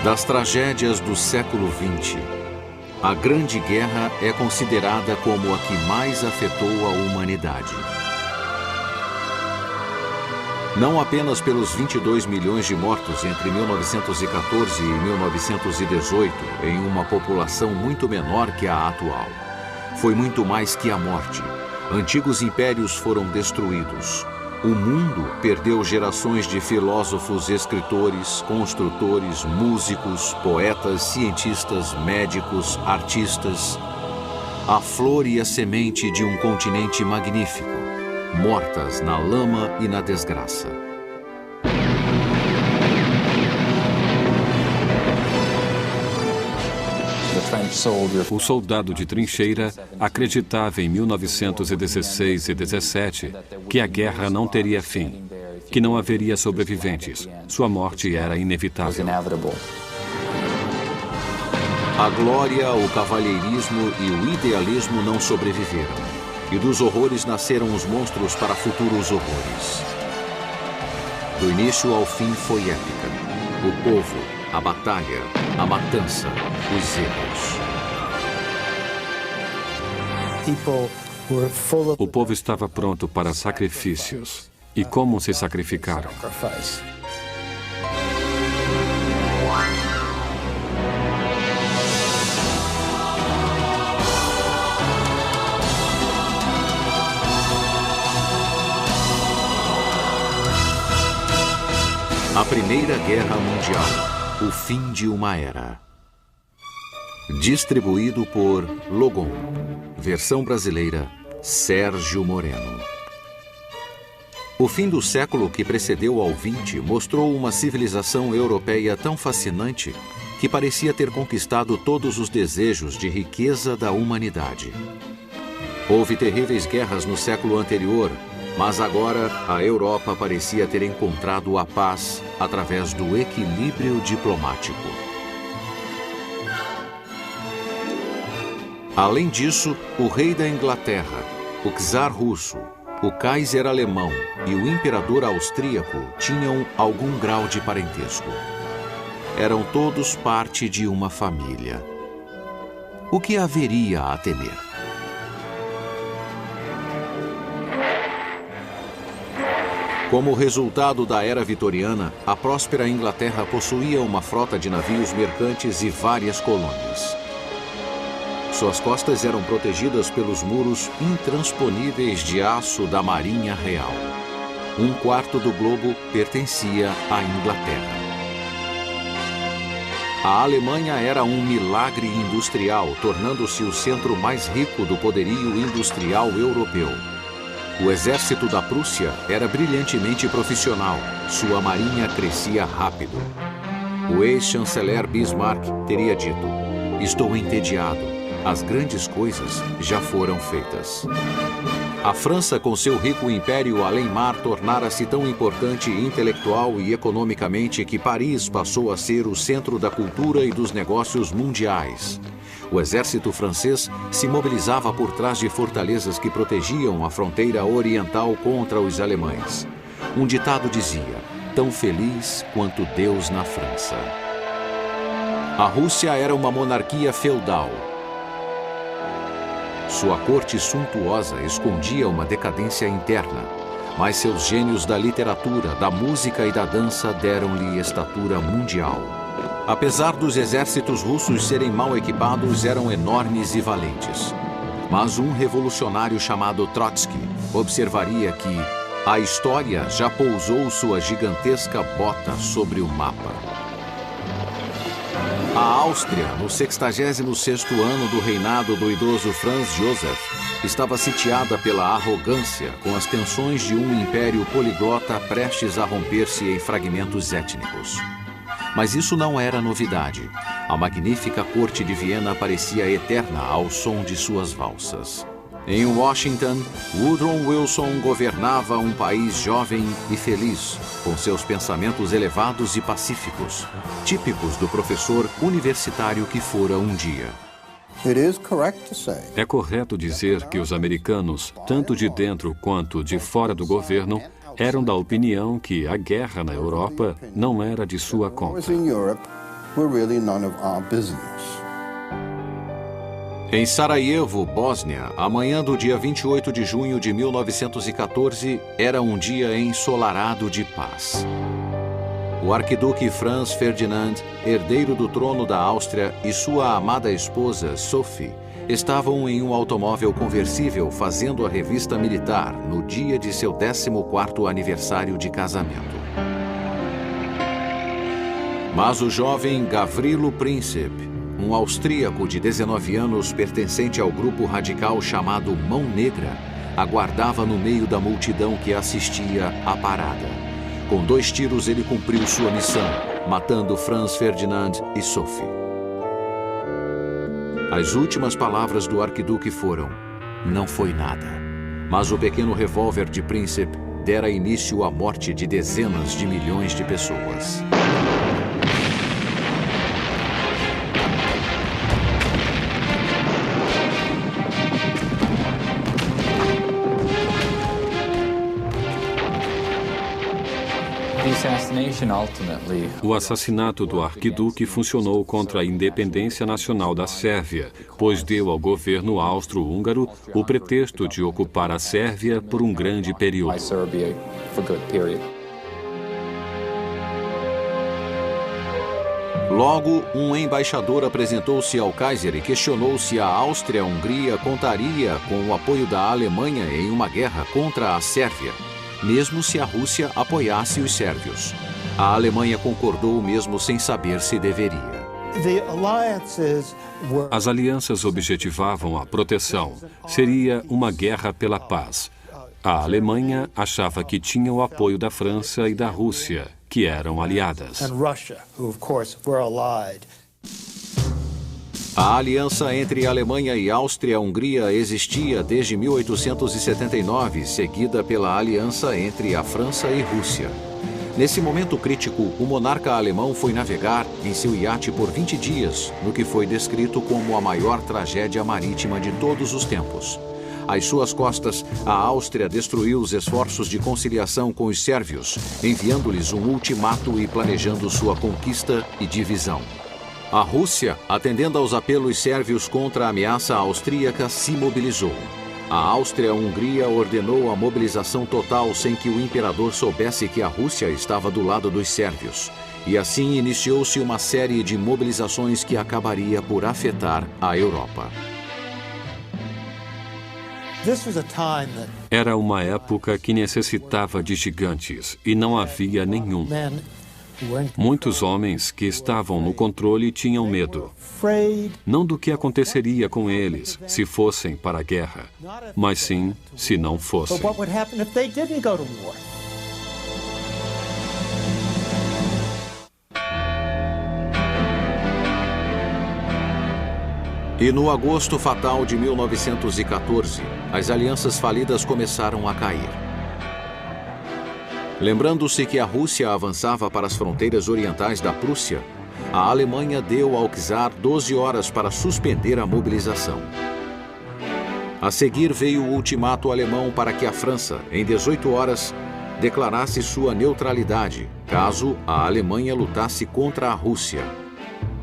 Das tragédias do século XX, a Grande Guerra é considerada como a que mais afetou a humanidade. Não apenas pelos 22 milhões de mortos entre 1914 e 1918, em uma população muito menor que a atual. Foi muito mais que a morte. Antigos impérios foram destruídos. O mundo perdeu gerações de filósofos, escritores, construtores, músicos, poetas, cientistas, médicos, artistas. A flor e a semente de um continente magnífico, mortas na lama e na desgraça. O soldado de trincheira acreditava em 1916 e 17 que a guerra não teria fim, que não haveria sobreviventes. Sua morte era inevitável. A glória, o cavalheirismo e o idealismo não sobreviveram. E dos horrores nasceram os monstros para futuros horrores. Do início ao fim foi épica. O povo, a batalha, a matança, os erros. O povo estava pronto para sacrifícios. E como se sacrificaram? A Primeira Guerra Mundial, o fim de uma era. Distribuído por Logon. Versão brasileira, Sérgio Moreno. O fim do século que precedeu ao XX mostrou uma civilização europeia tão fascinante que parecia ter conquistado todos os desejos de riqueza da humanidade. Houve terríveis guerras no século anterior, mas agora a Europa parecia ter encontrado a paz através do equilíbrio diplomático. Além disso, o rei da Inglaterra, o czar russo, o Kaiser alemão e o imperador austríaco tinham algum grau de parentesco. Eram todos parte de uma família. O que haveria a temer? Como resultado da era vitoriana, a próspera Inglaterra possuía uma frota de navios mercantes e várias colônias. Suas costas eram protegidas pelos muros intransponíveis de aço da Marinha Real. Um quarto do globo pertencia à Inglaterra. A Alemanha era um milagre industrial, tornando-se o centro mais rico do poderio industrial europeu. O exército da Prússia era brilhantemente profissional. Sua marinha crescia rápido. O ex-chanceler Bismarck teria dito: "Estou entediado. As grandes coisas já foram feitas." A França, com seu rico império além-mar, tornara-se tão importante intelectual e economicamente que Paris passou a ser o centro da cultura e dos negócios mundiais. O exército francês se mobilizava por trás de fortalezas que protegiam a fronteira oriental contra os alemães. Um ditado dizia: "Tão feliz quanto Deus na França." A Rússia era uma monarquia feudal. Sua corte suntuosa escondia uma decadência interna, mas seus gênios da literatura, da música e da dança deram-lhe estatura mundial. Apesar dos exércitos russos serem mal equipados, eram enormes e valentes. Mas um revolucionário chamado Trotsky observaria que a história já pousou sua gigantesca bota sobre o mapa. A Áustria, no 66º ano do reinado do idoso Franz Joseph, estava sitiada pela arrogância, com as tensões de um império poliglota prestes a romper-se em fragmentos étnicos. Mas isso não era novidade. A magnífica corte de Viena parecia eterna ao som de suas valsas. Em Washington, Woodrow Wilson governava um país jovem e feliz, com seus pensamentos elevados e pacíficos, típicos do professor universitário que fora um dia. É correto dizer que os americanos, tanto de dentro quanto de fora do governo, eram da opinião que a guerra na Europa não era de sua conta. were really none of our business. Em Sarajevo, Bósnia, a manhã do dia 28 de junho de 1914 era um dia ensolarado de paz. O arquiduque Franz Ferdinand, herdeiro do trono da Áustria, e sua amada esposa, Sophie, estavam em um automóvel conversível fazendo a revista militar no dia de seu 14º aniversário de casamento. Mas o jovem Gavrilo Princip, um austríaco de 19 anos pertencente ao grupo radical chamado Mão Negra, aguardava no meio da multidão que assistia à parada. Com 2 tiros ele cumpriu sua missão, matando Franz Ferdinand e Sophie. As últimas palavras do arquiduque foram: "Não foi nada." Mas o pequeno revólver de Princip dera início à morte de dezenas de milhões de pessoas. O assassinato do arquiduque funcionou contra a independência nacional da Sérvia, pois deu ao governo austro-húngaro o pretexto de ocupar a Sérvia por um grande período. Logo, um embaixador apresentou-se ao Kaiser e questionou se a Áustria-Hungria contaria com o apoio da Alemanha em uma guerra contra a Sérvia, mesmo se a Rússia apoiasse os sérvios. A Alemanha concordou mesmo sem saber se deveria. As alianças objetivavam a proteção. Seria uma guerra pela paz. A Alemanha achava que tinha o apoio da França e da Rússia, que eram aliadas. A aliança entre Alemanha e Áustria-Hungria existia desde 1879, seguida pela aliança entre a França e Rússia. Nesse momento crítico, o monarca alemão foi navegar em seu iate por 20 dias, no que foi descrito como a maior tragédia marítima de todos os tempos. Às suas costas, a Áustria destruiu os esforços de conciliação com os sérvios, enviando-lhes um ultimato e planejando sua conquista e divisão. A Rússia, atendendo aos apelos sérvios contra a ameaça austríaca, se mobilizou. A Áustria-Hungria ordenou a mobilização total sem que o imperador soubesse que a Rússia estava do lado dos sérvios. E assim iniciou-se uma série de mobilizações que acabaria por afetar a Europa. Era uma época que necessitava de gigantes e não havia nenhum. Muitos homens que estavam no controle tinham medo, não do que aconteceria com eles se fossem para a guerra, mas sim se não fossem. E no agosto fatal de 1914, as alianças falidas começaram a cair. Lembrando-se que a Rússia avançava para as fronteiras orientais da Prússia, a Alemanha deu ao czar 12 horas para suspender a mobilização. A seguir veio o ultimato alemão para que a França, em 18 horas, declarasse sua neutralidade, caso a Alemanha lutasse contra a Rússia.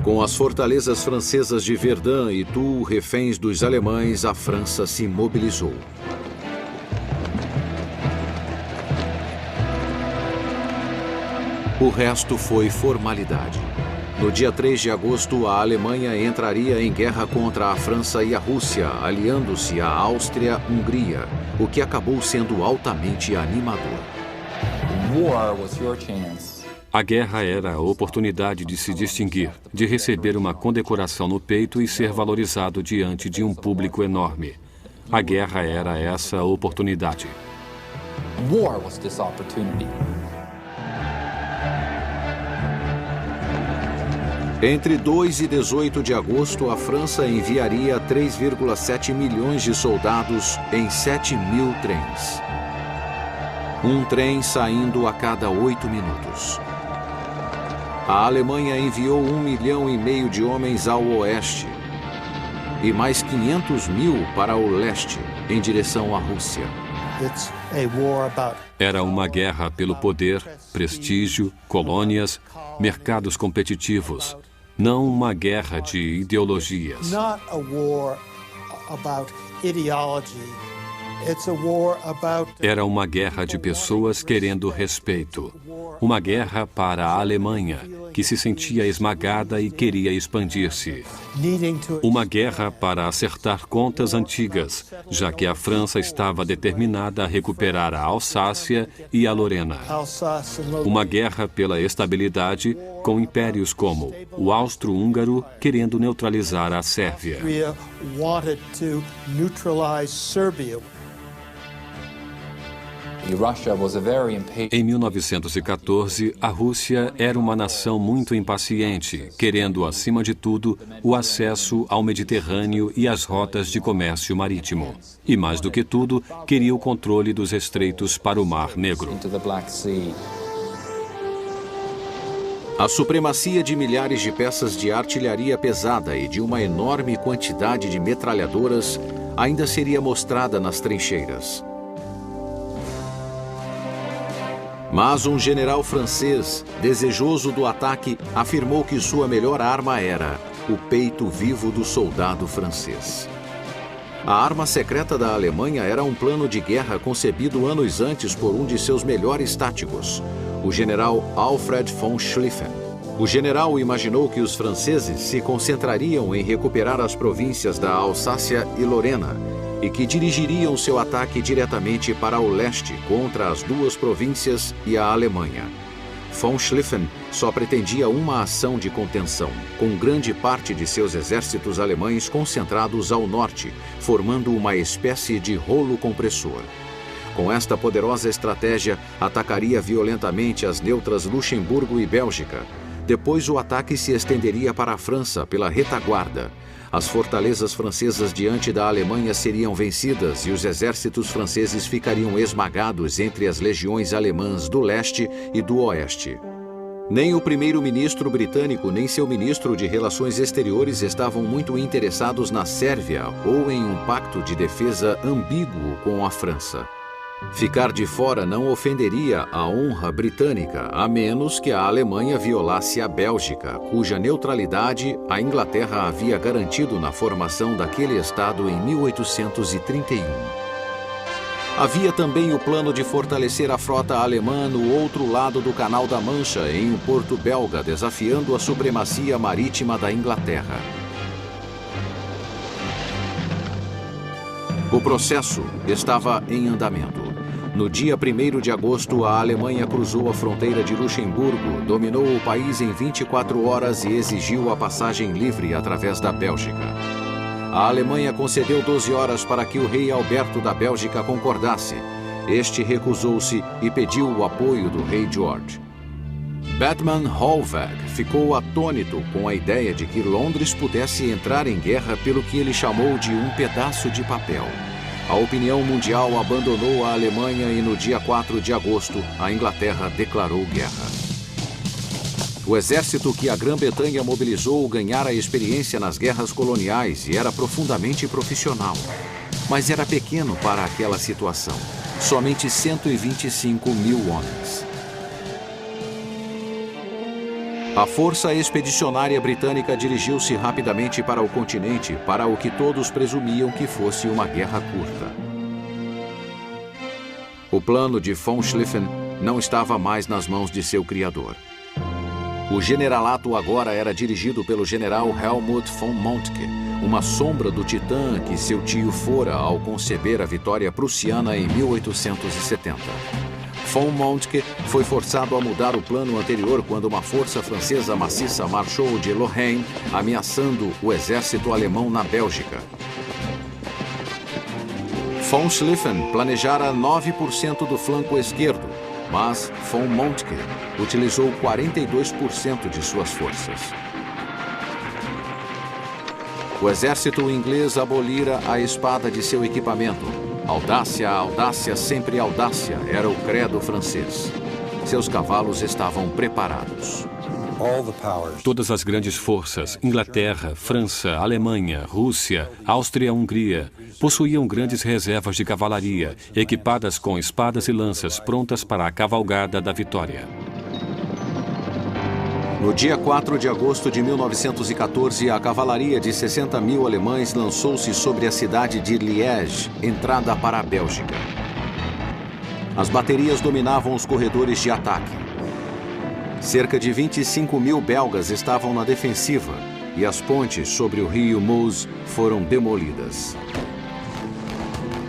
Com as fortalezas francesas de Verdun e Toul reféns dos alemães, a França se mobilizou. O resto foi formalidade. No dia 3 de agosto, a Alemanha entraria em guerra contra a França e a Rússia, aliando-se à Áustria-Hungria, o que acabou sendo altamente animador. A guerra era a oportunidade de se distinguir, de receber uma condecoração no peito e ser valorizado diante de um público enorme. A guerra era essa oportunidade. Entre 2 e 18 de agosto, a França enviaria 3,7 milhões de soldados em 7.000 trens. Um trem saindo a cada 8 minutos. A Alemanha enviou 1,5 milhão de homens ao oeste e mais 500 mil para o leste, em direção à Rússia. Era uma guerra pelo poder, prestígio, colônias, mercados competitivos. Não uma guerra de ideologias. Not a war about ideology. It's a war about... Era uma guerra de pessoas querendo respeito. Uma guerra para a Alemanha, que se sentia esmagada e queria expandir-se. Uma guerra para acertar contas antigas, já que a França estava determinada a recuperar a Alsácia e a Lorena. Uma guerra pela estabilidade, com impérios como o Austro-Húngaro querendo neutralizar a Sérvia. Em 1914, a Rússia era uma nação muito impaciente, querendo, acima de tudo, o acesso ao Mediterrâneo e às rotas de comércio marítimo. E, mais do que tudo, queria o controle dos estreitos para o Mar Negro. A supremacia de milhares de peças de artilharia pesada e de uma enorme quantidade de metralhadoras ainda seria mostrada nas trincheiras. Mas um general francês, desejoso do ataque, afirmou que sua melhor arma era o peito vivo do soldado francês. A arma secreta da Alemanha era um plano de guerra concebido anos antes por um de seus melhores táticos, o general Alfred von Schlieffen. O general imaginou que os franceses se concentrariam em recuperar as províncias da Alsácia e Lorena, e que dirigiriam seu ataque diretamente para o leste contra as duas províncias e a Alemanha. Von Schlieffen só pretendia uma ação de contenção, com grande parte de seus exércitos alemães concentrados ao norte, formando uma espécie de rolo compressor. Com esta poderosa estratégia, atacaria violentamente as neutras Luxemburgo e Bélgica. Depois o ataque se estenderia para a França pela retaguarda. As fortalezas francesas diante da Alemanha seriam vencidas e os exércitos franceses ficariam esmagados entre as legiões alemãs do leste e do oeste. Nem o primeiro-ministro britânico nem seu ministro de Relações Exteriores estavam muito interessados na Sérvia ou em um pacto de defesa ambíguo com a França. Ficar de fora não ofenderia a honra britânica, a menos que a Alemanha violasse a Bélgica, cuja neutralidade a Inglaterra havia garantido na formação daquele Estado em 1831. Havia também o plano de fortalecer a frota alemã no outro lado do Canal da Mancha, em um porto belga, desafiando a supremacia marítima da Inglaterra. O processo estava em andamento. No dia 1º de agosto, a Alemanha cruzou a fronteira de Luxemburgo, dominou o país em 24 horas e exigiu a passagem livre através da Bélgica. A Alemanha concedeu 12 horas para que o rei Alberto da Bélgica concordasse. Este recusou-se e pediu o apoio do rei George. Bethmann Hollweg ficou atônito com a ideia de que Londres pudesse entrar em guerra pelo que ele chamou de um pedaço de papel. A opinião mundial abandonou a Alemanha e no dia 4 de agosto, a Inglaterra declarou guerra. O exército que a Grã-Bretanha mobilizou ganhara experiência nas guerras coloniais e era profundamente profissional. Mas era pequeno para aquela situação. Somente 125 mil homens. A força expedicionária britânica dirigiu-se rapidamente para o continente, para o que todos presumiam que fosse uma guerra curta. O plano de von Schlieffen não estava mais nas mãos de seu criador. O generalato agora era dirigido pelo general Helmuth von Moltke, uma sombra do titã que seu tio fora ao conceber a vitória prussiana em 1870. Von Moltke foi forçado a mudar o plano anterior quando uma força francesa maciça marchou de Lorraine, ameaçando o exército alemão na Bélgica. Von Schlieffen planejara 9% do flanco esquerdo, mas von Moltke utilizou 42% de suas forças. O exército inglês abolira a espada de seu equipamento. Audácia, audácia, sempre audácia, era o credo francês. Seus cavalos estavam preparados. Todas as grandes forças, Inglaterra, França, Alemanha, Rússia, Áustria-Hungria, possuíam grandes reservas de cavalaria, equipadas com espadas e lanças prontas para a cavalgada da vitória. No dia 4 de agosto de 1914, a cavalaria de 60 mil alemães lançou-se sobre a cidade de Liège, entrada para a Bélgica. As baterias dominavam os corredores de ataque. Cerca de 25 mil belgas estavam na defensiva e as pontes sobre o rio Meuse foram demolidas.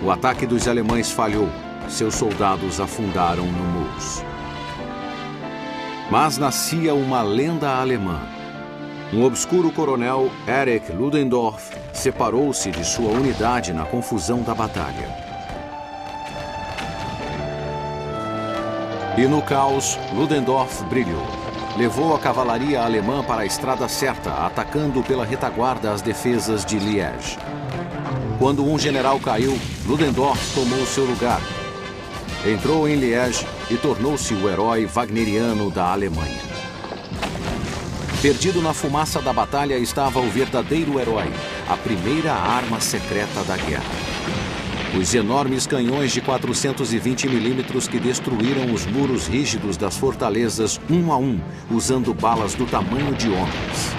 O ataque dos alemães falhou. Seus soldados afundaram no Meuse. Mas nascia uma lenda alemã. Um obscuro coronel, Erich Ludendorff, separou-se de sua unidade na confusão da batalha. E no caos, Ludendorff brilhou. Levou a cavalaria alemã para a estrada certa, atacando pela retaguarda as defesas de Liège. Quando um general caiu, Ludendorff tomou seu lugar. Entrou em Liège e tornou-se o herói wagneriano da Alemanha. Perdido na fumaça da batalha estava o verdadeiro herói, a primeira arma secreta da guerra. Os enormes canhões de 420 milímetros que destruíram os muros rígidos das fortalezas um a um, usando balas do tamanho de homens.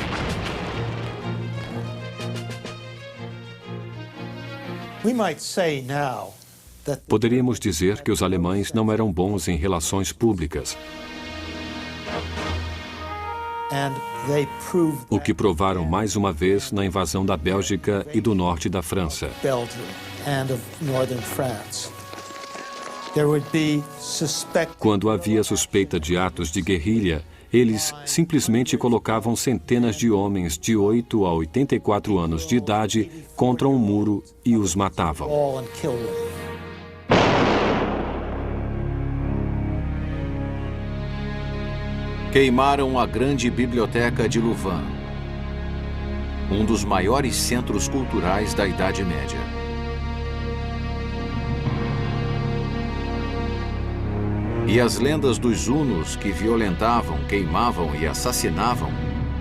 Poderíamos dizer que os alemães não eram bons em relações públicas. O que provaram mais uma vez na invasão da Bélgica e do norte da França. Quando havia suspeita de atos de guerrilha, eles simplesmente colocavam centenas de homens de 8 a 84 anos de idade contra um muro e os matavam. Queimaram a grande biblioteca de Louvain, um dos maiores centros culturais da Idade Média. E as lendas dos hunos que violentavam, queimavam e assassinavam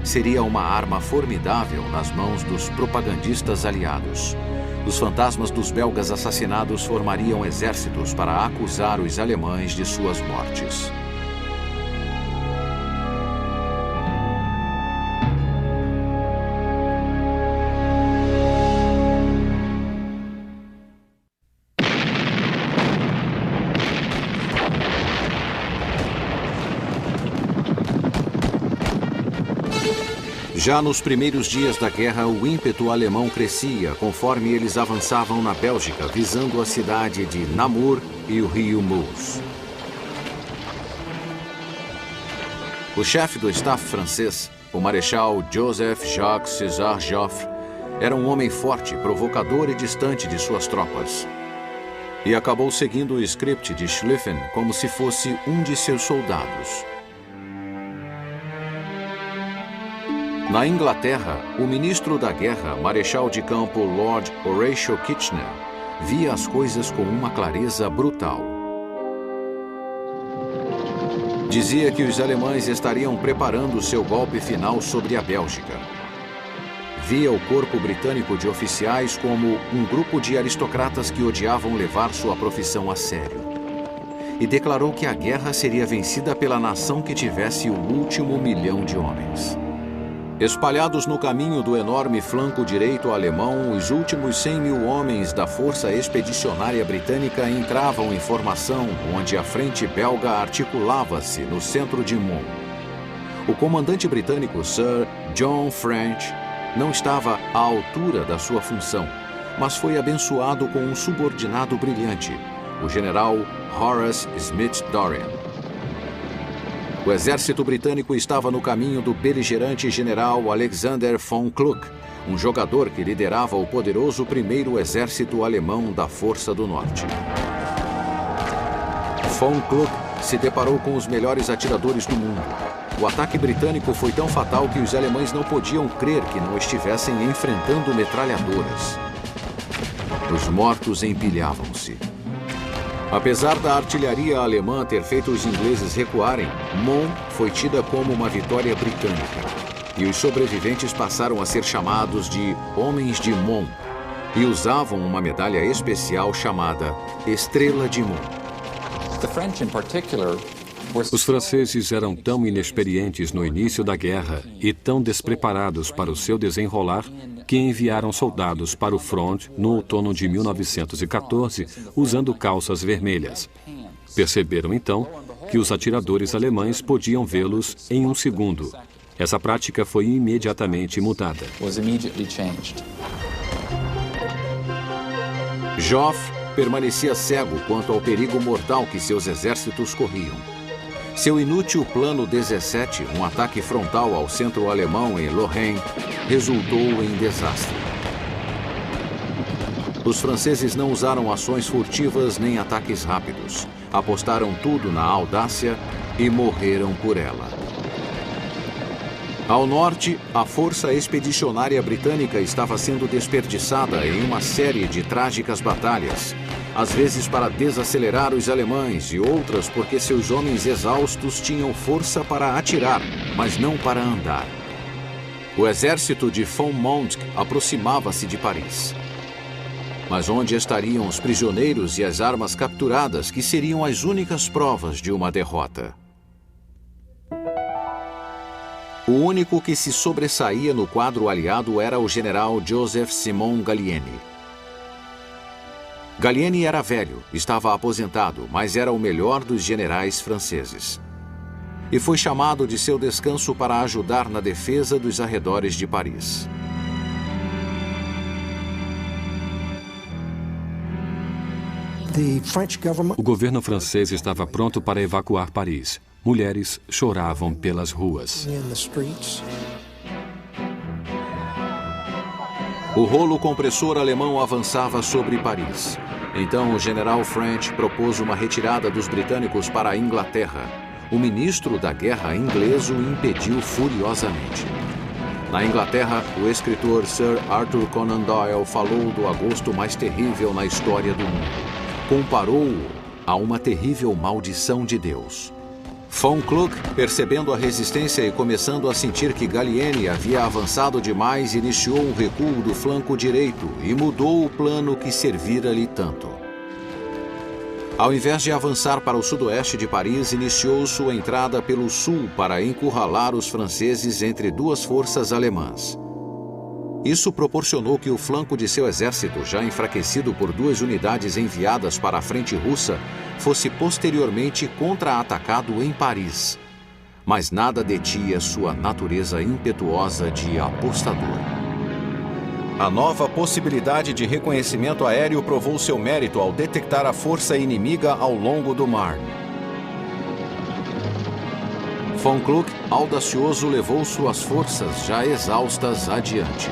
seria uma arma formidável nas mãos dos propagandistas aliados. Os fantasmas dos belgas assassinados formariam exércitos para acusar os alemães de suas mortes. Já nos primeiros dias da guerra, o ímpeto alemão crescia conforme eles avançavam na Bélgica, visando a cidade de Namur e o rio Meuse. O chefe do staff francês, o marechal Joseph-Jacques César Joffre, era um homem forte, provocador e distante de suas tropas. E acabou seguindo o script de Schlieffen como se fosse um de seus soldados. Na Inglaterra, o ministro da guerra, marechal de campo Lord Horatio Kitchener, via as coisas com uma clareza brutal. Dizia que os alemães estariam preparando seu golpe final sobre a Bélgica. Via o corpo britânico de oficiais como um grupo de aristocratas que odiavam levar sua profissão a sério. E declarou que a guerra seria vencida pela nação que tivesse o último 1.000.000 de homens. Espalhados no caminho do enorme flanco direito alemão, os últimos 100.000 homens da Força Expedicionária Britânica entravam em formação, onde a frente belga articulava-se no centro de Mons. O comandante britânico Sir John French não estava à altura da sua função, mas foi abençoado com um subordinado brilhante, o general Horace Smith Dorrien. O exército britânico estava no caminho do beligerante general Alexander von Kluck, um jogador que liderava o poderoso primeiro exército alemão da Força do Norte. Von Kluck se deparou com os melhores atiradores do mundo. O ataque britânico foi tão fatal que os alemães não podiam crer que não estivessem enfrentando metralhadoras. Os mortos empilhavam-se. Apesar da artilharia alemã ter feito os ingleses recuarem, Mons foi tida como uma vitória britânica. E os sobreviventes passaram a ser chamados de Homens de Mons e usavam uma medalha especial chamada Estrela de Mons. Os franceses eram tão inexperientes no início da guerra e tão despreparados para o seu desenrolar que enviaram soldados para o front no outono de 1914 usando calças vermelhas. Perceberam então que os atiradores alemães podiam vê-los em um segundo. Essa prática foi imediatamente mudada. Joffre permanecia cego quanto ao perigo mortal que seus exércitos corriam. Seu inútil Plano 17, um ataque frontal ao centro alemão em Lorraine, resultou em desastre. Os franceses não usaram ações furtivas nem ataques rápidos. Apostaram tudo na audácia e morreram por ela. Ao norte, a força expedicionária britânica estava sendo desperdiçada em uma série de trágicas batalhas, às vezes para desacelerar os alemães e outras porque seus homens exaustos tinham força para atirar, mas não para andar. O exército de von Moltke aproximava-se de Paris. Mas onde estariam os prisioneiros e as armas capturadas, que seriam as únicas provas de uma derrota? O único que se sobressaía no quadro aliado era o general Joseph-Simon Gallieni. Gallieni era velho, estava aposentado, mas era o melhor dos generais franceses. E foi chamado de seu descanso para ajudar na defesa dos arredores de Paris. O governo francês estava pronto para evacuar Paris. Mulheres choravam pelas ruas. O rolo compressor alemão avançava sobre Paris. Então o general French propôs uma retirada dos britânicos para a Inglaterra. O ministro da guerra inglês o impediu furiosamente. Na Inglaterra, o escritor Sir Arthur Conan Doyle falou do agosto mais terrível na história do mundo. Comparou-o a uma terrível maldição de Deus. Von Kluck, percebendo a resistência e começando a sentir que Gallieni havia avançado demais, iniciou um recuo do flanco direito e mudou o plano que servira-lhe tanto. Ao invés de avançar para o sudoeste de Paris, iniciou sua entrada pelo sul para encurralar os franceses entre duas forças alemãs. Isso proporcionou que o flanco de seu exército, já enfraquecido por duas unidades enviadas para a frente russa, fosse posteriormente contra-atacado em Paris. Mas nada detinha sua natureza impetuosa de apostador. A nova possibilidade de reconhecimento aéreo provou seu mérito ao detectar a força inimiga ao longo do Marne. Von Kluck, audacioso, levou suas forças já exaustas adiante.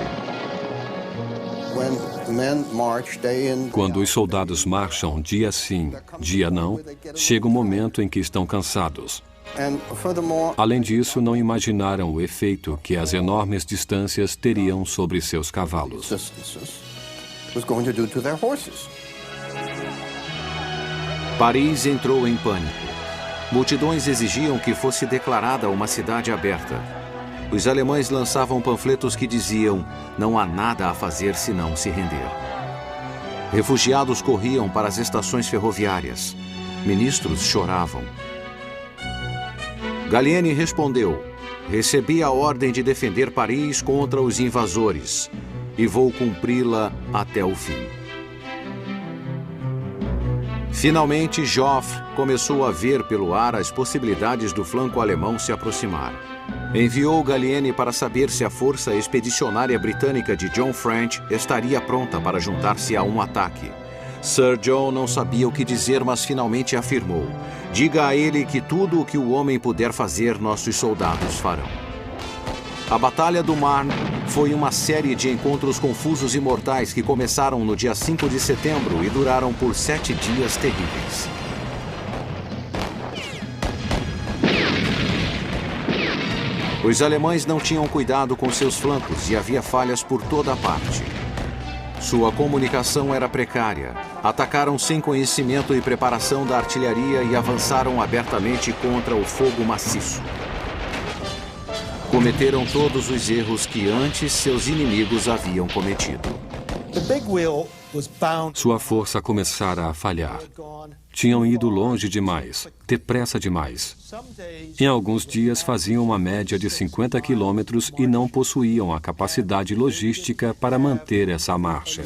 Quando os soldados marcham dia sim, dia não, chega um momento em que estão cansados. Além disso, não imaginaram o efeito que as enormes distâncias teriam sobre seus cavalos. Paris entrou em pânico. Multidões exigiam que fosse declarada uma cidade aberta. Os alemães lançavam panfletos que diziam: não há nada a fazer senão se render. Refugiados corriam para as estações ferroviárias. Ministros choravam. Gallieni respondeu: recebi a ordem de defender Paris contra os invasores e vou cumpri-la até o fim. Finalmente, Joffre começou a ver pelo ar as possibilidades do flanco alemão se aproximar. Enviou Gallieni para saber se a força expedicionária britânica de John French estaria pronta para juntar-se a um ataque. Sir John não sabia o que dizer, mas finalmente afirmou: diga a ele que tudo o que o homem puder fazer, nossos soldados farão. A Batalha do Marne foi uma série de encontros confusos e mortais que começaram no dia 5 de setembro e duraram por 7 dias terríveis. Os alemães não tinham cuidado com seus flancos e havia falhas por toda a parte. Sua comunicação era precária. Atacaram sem conhecimento e preparação da artilharia e avançaram abertamente contra o fogo maciço. Cometeram todos os erros que antes seus inimigos haviam cometido. Sua força começara a falhar. Tinham ido longe demais, depressa demais. Em alguns dias faziam uma média de 50 quilômetros e não possuíam a capacidade logística para manter essa marcha.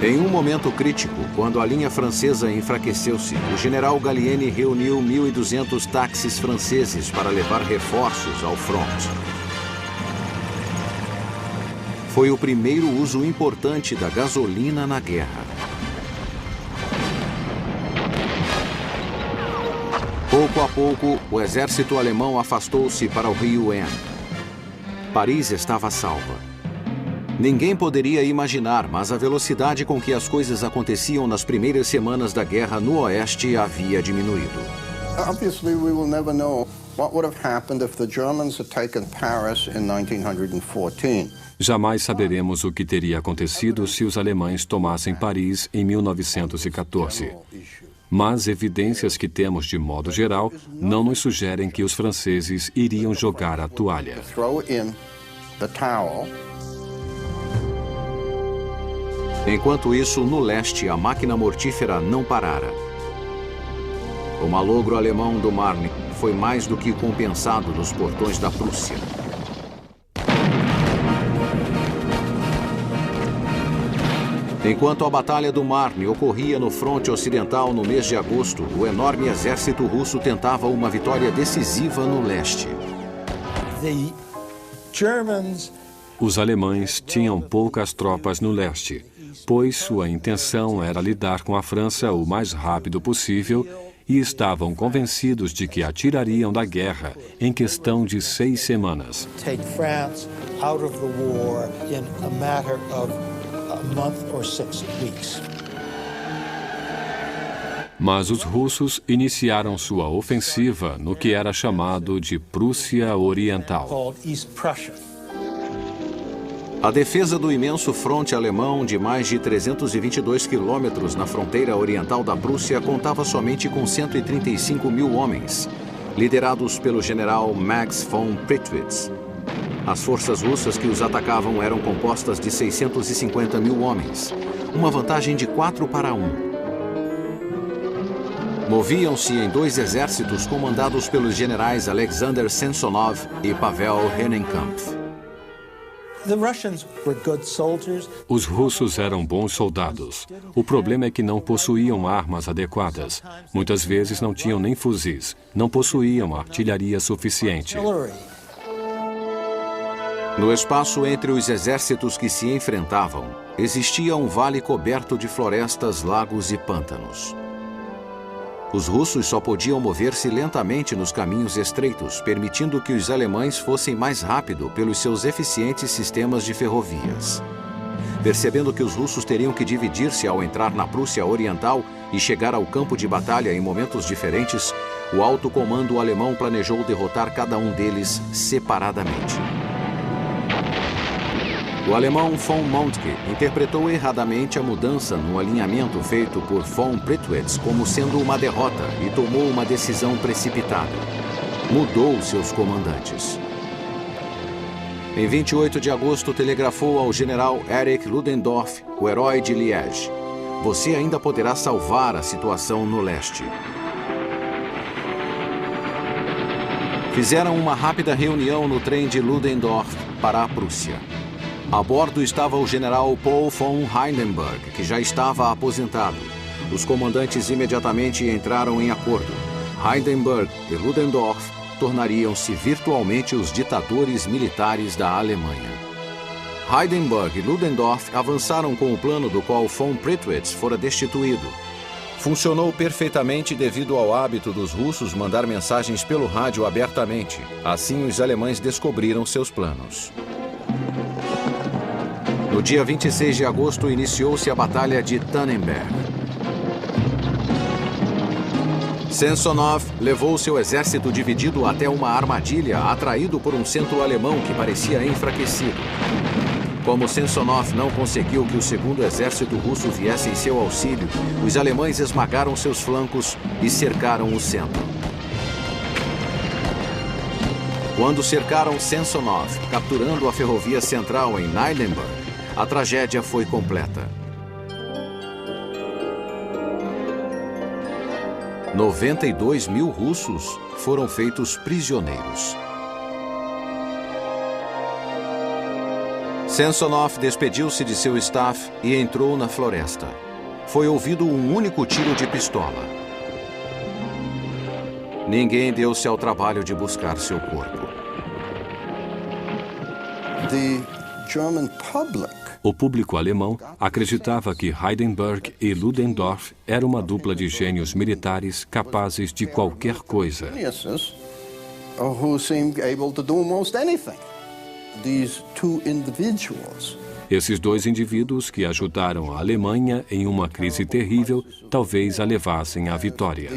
Em um momento crítico, quando a linha francesa enfraqueceu-se, o general Gallieni reuniu 1.200 táxis franceses para levar reforços ao fronte. Foi o primeiro uso importante da gasolina na guerra. Pouco a pouco, o exército alemão afastou-se para o rio Aisne. Paris estava salva. Ninguém poderia imaginar, mas a velocidade com que as coisas aconteciam nas primeiras semanas da guerra no Oeste havia diminuído. Obviously, we will never know what would have happened if the Germans had taken Paris in 1914. Jamais saberemos o que teria acontecido se os alemães tomassem Paris em 1914. Mas evidências que temos de modo geral não nos sugerem que os franceses iriam jogar a toalha. Enquanto isso, no leste, a máquina mortífera não parara. O malogro alemão do Marne foi mais do que compensado nos portões da Prússia. Enquanto a Batalha do Marne ocorria no fronte ocidental no mês de agosto, o enorme exército russo tentava uma vitória decisiva no leste. Os alemães tinham poucas tropas no leste, pois sua intenção era lidar com a França o mais rápido possível e estavam convencidos de que a tirariam da guerra em questão de 6 semanas. Mas os russos iniciaram sua ofensiva no que era chamado de Prússia Oriental. A defesa do imenso fronte alemão de mais de 322 quilômetros na fronteira oriental da Prússia contava somente com 135 mil homens, liderados pelo general Max von Prittwitz. As forças russas que os atacavam eram compostas de 650 mil homens, uma vantagem de 4 para 1. Moviam-se em 2 exércitos comandados pelos generais Alexander Samsonov e Pavel Rennenkampf. Os russos eram bons soldados. O problema é que não possuíam armas adequadas. Muitas vezes não tinham nem fuzis, não possuíam artilharia suficiente. No espaço entre os exércitos que se enfrentavam, existia um vale coberto de florestas, lagos e pântanos. Os russos só podiam mover-se lentamente nos caminhos estreitos, permitindo que os alemães fossem mais rápido pelos seus eficientes sistemas de ferrovias. Percebendo que os russos teriam que dividir-se ao entrar na Prússia Oriental e chegar ao campo de batalha em momentos diferentes, o alto comando alemão planejou derrotar cada um deles separadamente. O alemão von Moltke interpretou erradamente a mudança no alinhamento feito por von Prittwitz como sendo uma derrota e tomou uma decisão precipitada. Mudou seus comandantes. Em 28 de agosto, telegrafou ao general Erich Ludendorff, o herói de Liège: "Você ainda poderá salvar a situação no leste." Fizeram uma rápida reunião no trem de Ludendorff para a Prússia. A bordo estava o general Paul von Hindenburg, que já estava aposentado. Os comandantes imediatamente entraram em acordo. Hindenburg e Ludendorff tornariam-se virtualmente os ditadores militares da Alemanha. Hindenburg e Ludendorff avançaram com o plano do qual von Prittwitz fora destituído. Funcionou perfeitamente devido ao hábito dos russos mandar mensagens pelo rádio abertamente. Assim, os alemães descobriram seus planos. No dia 26 de agosto, iniciou-se a Batalha de Tannenberg. Samsonov levou seu exército dividido até uma armadilha, atraído por um centro alemão que parecia enfraquecido. Como Samsonov não conseguiu que o segundo exército russo viesse em seu auxílio, os alemães esmagaram seus flancos e cercaram o centro. Quando cercaram Samsonov, capturando a ferrovia central em Nijmegen, a tragédia foi completa. 92 mil russos foram feitos prisioneiros. Samsonov despediu-se de seu staff e entrou na floresta. Foi ouvido um único tiro de pistola. Ninguém deu-se ao trabalho de buscar seu corpo. O público alemão acreditava que Hindenburg e Ludendorff eram uma dupla de gênios militares capazes de qualquer coisa. Esses dois indivíduos que ajudaram a Alemanha em uma crise terrível, talvez a levassem à vitória.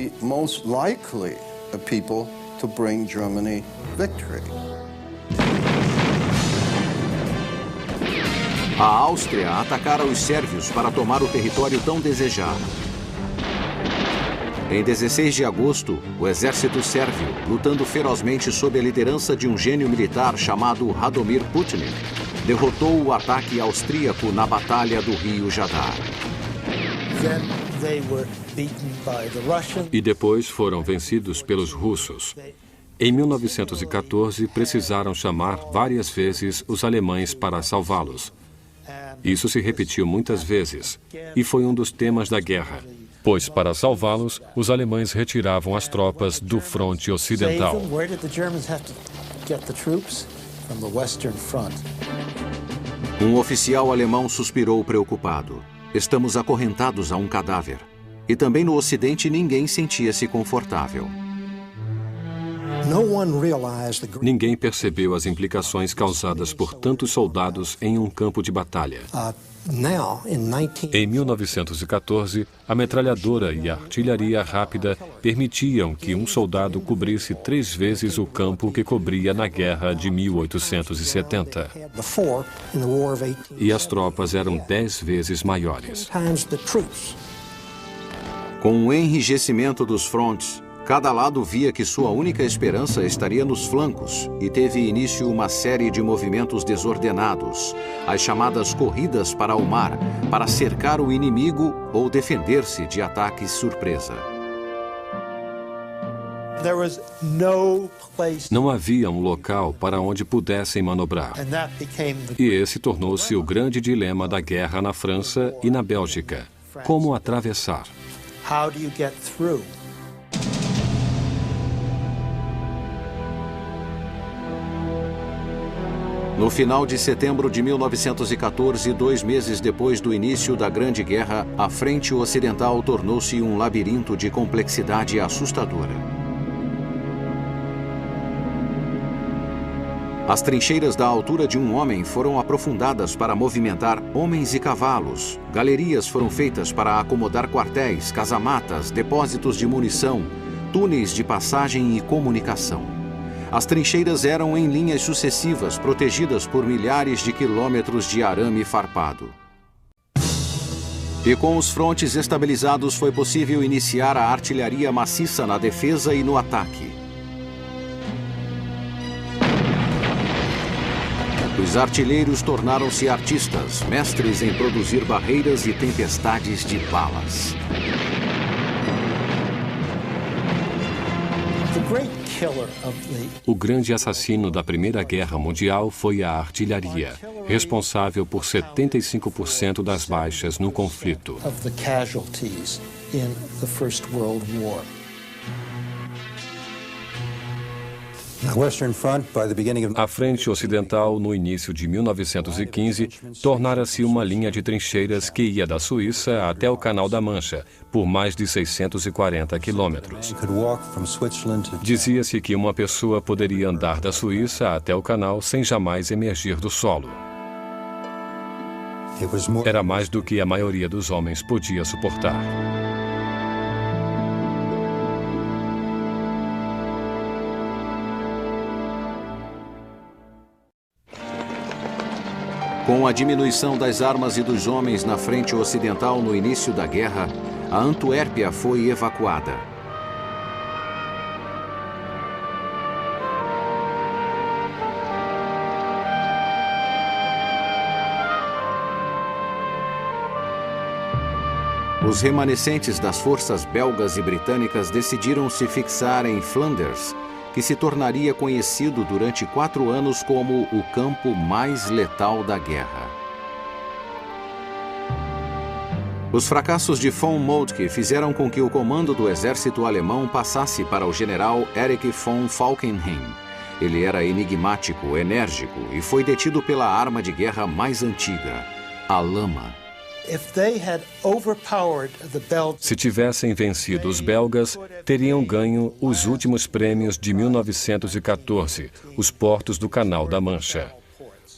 A Áustria atacara os sérvios para tomar o território tão desejado. Em 16 de agosto, o exército sérvio, lutando ferozmente sob a liderança de um gênio militar chamado Radomir Putinin, derrotou o ataque austríaco na Batalha do Rio Jadar. E depois foram vencidos pelos russos. Em 1914, precisaram chamar várias vezes os alemães para salvá-los. Isso se repetiu muitas vezes, e foi um dos temas da guerra, pois para salvá-los, os alemães retiravam as tropas do fronte ocidental. Um oficial alemão suspirou preocupado. Estamos acorrentados a um cadáver. E também no Ocidente ninguém sentia-se confortável. Ninguém percebeu as implicações causadas por tantos soldados em um campo de batalha. Em 1914, a metralhadora e a artilharia rápida permitiam que um soldado cobrisse 3 vezes o campo que cobria na guerra de 1870. E as tropas eram 10 vezes maiores. Com o enrijecimento dos frontes, cada lado via que sua única esperança estaria nos flancos e teve início uma série de movimentos desordenados, as chamadas corridas para o mar, para cercar o inimigo ou defender-se de ataques surpresa. Não havia um local para onde pudessem manobrar. E esse tornou-se o grande dilema da guerra na França e na Bélgica. Como atravessar? No final de setembro de 1914, 2 meses depois do início da Grande Guerra, a frente ocidental tornou-se um labirinto de complexidade assustadora. As trincheiras da altura de um homem foram aprofundadas para movimentar homens e cavalos. Galerias foram feitas para acomodar quartéis, casamatas, depósitos de munição, túneis de passagem e comunicação. As trincheiras eram em linhas sucessivas, protegidas por milhares de quilômetros de arame farpado. E com os frontes estabilizados foi possível iniciar a artilharia maciça na defesa e no ataque. Os artilheiros tornaram-se artistas, mestres em produzir barreiras e tempestades de balas. O grande assassino da Primeira Guerra Mundial foi a artilharia, responsável por 75% das baixas no conflito. A frente ocidental, no início de 1915, tornara-se uma linha de trincheiras que ia da Suíça até o Canal da Mancha, por mais de 640 quilômetros. Dizia-se que uma pessoa poderia andar da Suíça até o canal sem jamais emergir do solo. Era mais do que a maioria dos homens podia suportar. Com a diminuição das armas e dos homens na frente ocidental no início da guerra, a Antuérpia foi evacuada. Os remanescentes das forças belgas e britânicas decidiram se fixar em Flanders, que se tornaria conhecido durante 4 anos como o campo mais letal da guerra. Os fracassos de von Moltke fizeram com que o comando do exército alemão passasse para o general Erich von Falkenhayn. Ele era enigmático, enérgico e foi detido pela arma de guerra mais antiga, a lama. Se tivessem vencido os belgas, teriam ganho os últimos prêmios de 1914, os portos do Canal da Mancha.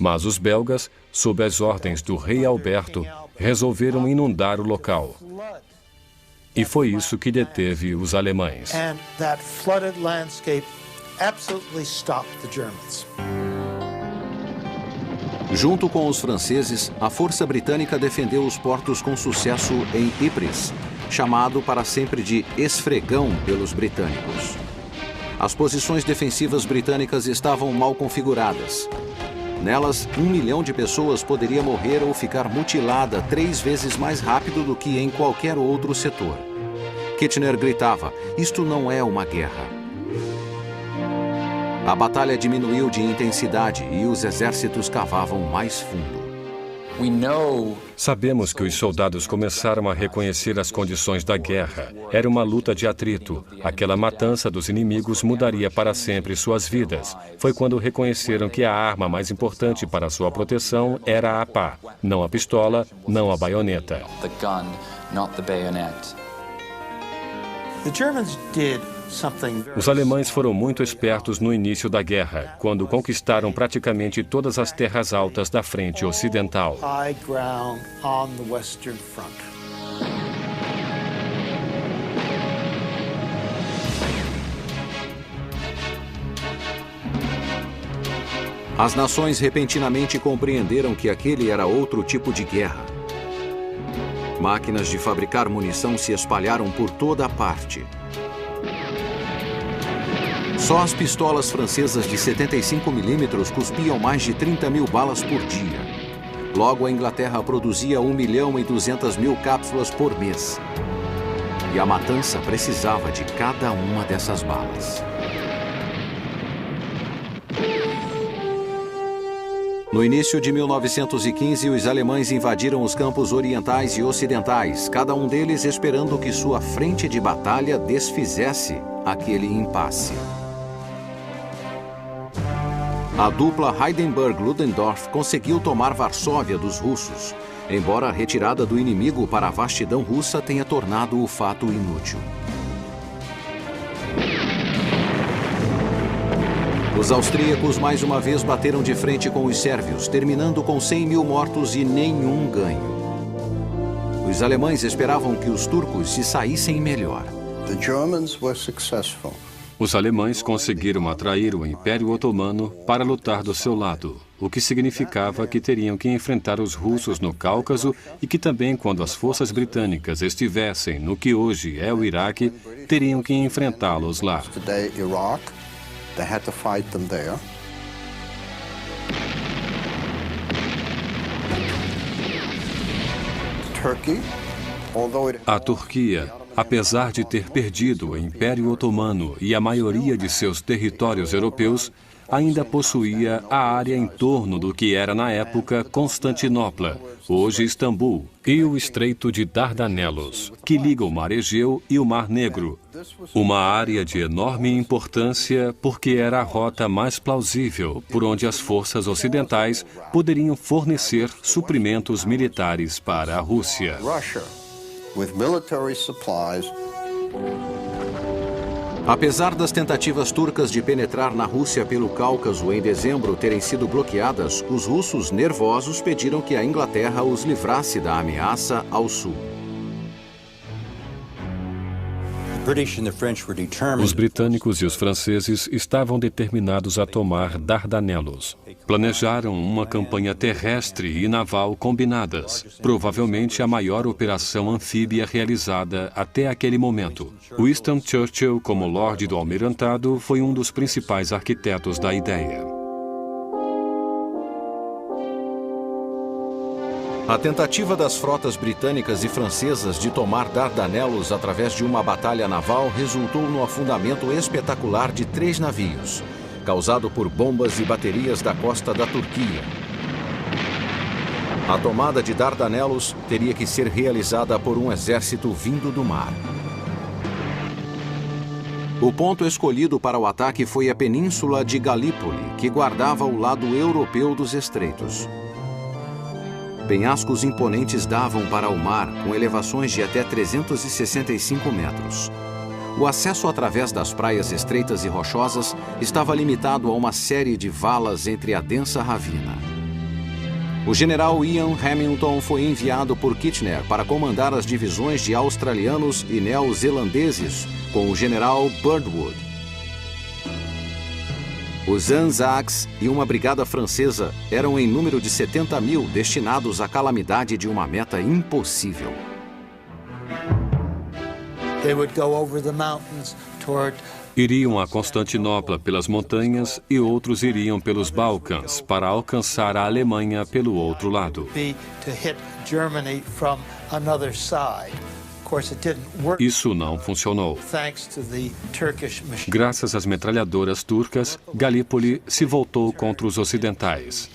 Mas os belgas, sob as ordens do rei Alberto, resolveram inundar o local. E foi isso que deteve os alemães. Junto com os franceses, a força britânica defendeu os portos com sucesso em Ypres, chamado para sempre de Esfregão pelos britânicos. As posições defensivas britânicas estavam mal configuradas. Nelas, 1 milhão de pessoas poderia morrer ou ficar mutilada 3 vezes mais rápido do que em qualquer outro setor. Kitchener gritava: "Isto não é uma guerra." A batalha diminuiu de intensidade e os exércitos cavavam mais fundo. Sabemos que os soldados começaram a reconhecer as condições da guerra. Era uma luta de atrito. Aquela matança dos inimigos mudaria para sempre suas vidas. Foi quando reconheceram que a arma mais importante para sua proteção era a pá, não a pistola, não a baioneta. Os alemães foram muito espertos no início da guerra, quando conquistaram praticamente todas as terras altas da frente ocidental. As nações repentinamente compreenderam que aquele era outro tipo de guerra. Máquinas de fabricar munição se espalharam por toda a parte. Só as pistolas francesas de 75 milímetros cuspiam mais de 30 mil balas por dia. Logo, a Inglaterra produzia 1.200.000 cápsulas por mês. E a matança precisava de cada uma dessas balas. No início de 1915, os alemães invadiram os campos orientais e ocidentais, cada um deles esperando que sua frente de batalha desfizesse aquele impasse. A dupla Hindenburg-Ludendorff conseguiu tomar Varsóvia dos russos, embora a retirada do inimigo para a vastidão russa tenha tornado o fato inútil. Os austríacos mais uma vez bateram de frente com os sérvios, terminando com 100 mil mortos e nenhum ganho. Os alemães esperavam que os turcos se saíssem melhor. The Germans were successful. Os alemães conseguiram atrair o Império Otomano para lutar do seu lado, o que significava que teriam que enfrentar os russos no Cáucaso e que também, quando as forças britânicas estivessem no que hoje é o Iraque, teriam que enfrentá-los lá. A Turquia, apesar de ter perdido o Império Otomano e a maioria de seus territórios europeus, ainda possuía a área em torno do que era na época Constantinopla, hoje Istambul, e o Estreito de Dardanelos, que liga o Mar Egeu e o Mar Negro. Uma área de enorme importância porque era a rota mais plausível por onde as forças ocidentais poderiam fornecer suprimentos militares para a Rússia. Apesar das tentativas turcas de penetrar na Rússia pelo Cáucaso em dezembro terem sido bloqueadas, os russos nervosos pediram que a Inglaterra os livrasse da ameaça ao sul. Os britânicos e os franceses estavam determinados a tomar Dardanelos. Planejaram uma campanha terrestre e naval combinadas, provavelmente a maior operação anfíbia realizada até aquele momento. Winston Churchill, como Lorde do Almirantado, foi um dos principais arquitetos da ideia. A tentativa das frotas britânicas e francesas de tomar Dardanelos através de uma batalha naval resultou no afundamento espetacular de 3 navios, causado por bombas e baterias da costa da Turquia. A tomada de Dardanelos teria que ser realizada por um exército vindo do mar. O ponto escolhido para o ataque foi a península de Galípoli, que guardava o lado europeu dos estreitos. Penhascos imponentes davam para o mar, com elevações de até 365 metros. O acesso através das praias estreitas e rochosas estava limitado a uma série de valas entre a densa ravina. O general Ian Hamilton foi enviado por Kitchener para comandar as divisões de australianos e neozelandeses com o general Birdwood. Os Anzacs e uma brigada francesa eram em número de 70 mil destinados à calamidade de uma meta impossível. Iriam a Constantinopla pelas montanhas e outros iriam pelos Balcãs para alcançar a Alemanha pelo outro lado. Isso não funcionou. Graças às metralhadoras turcas, Galípoli se voltou contra os ocidentais.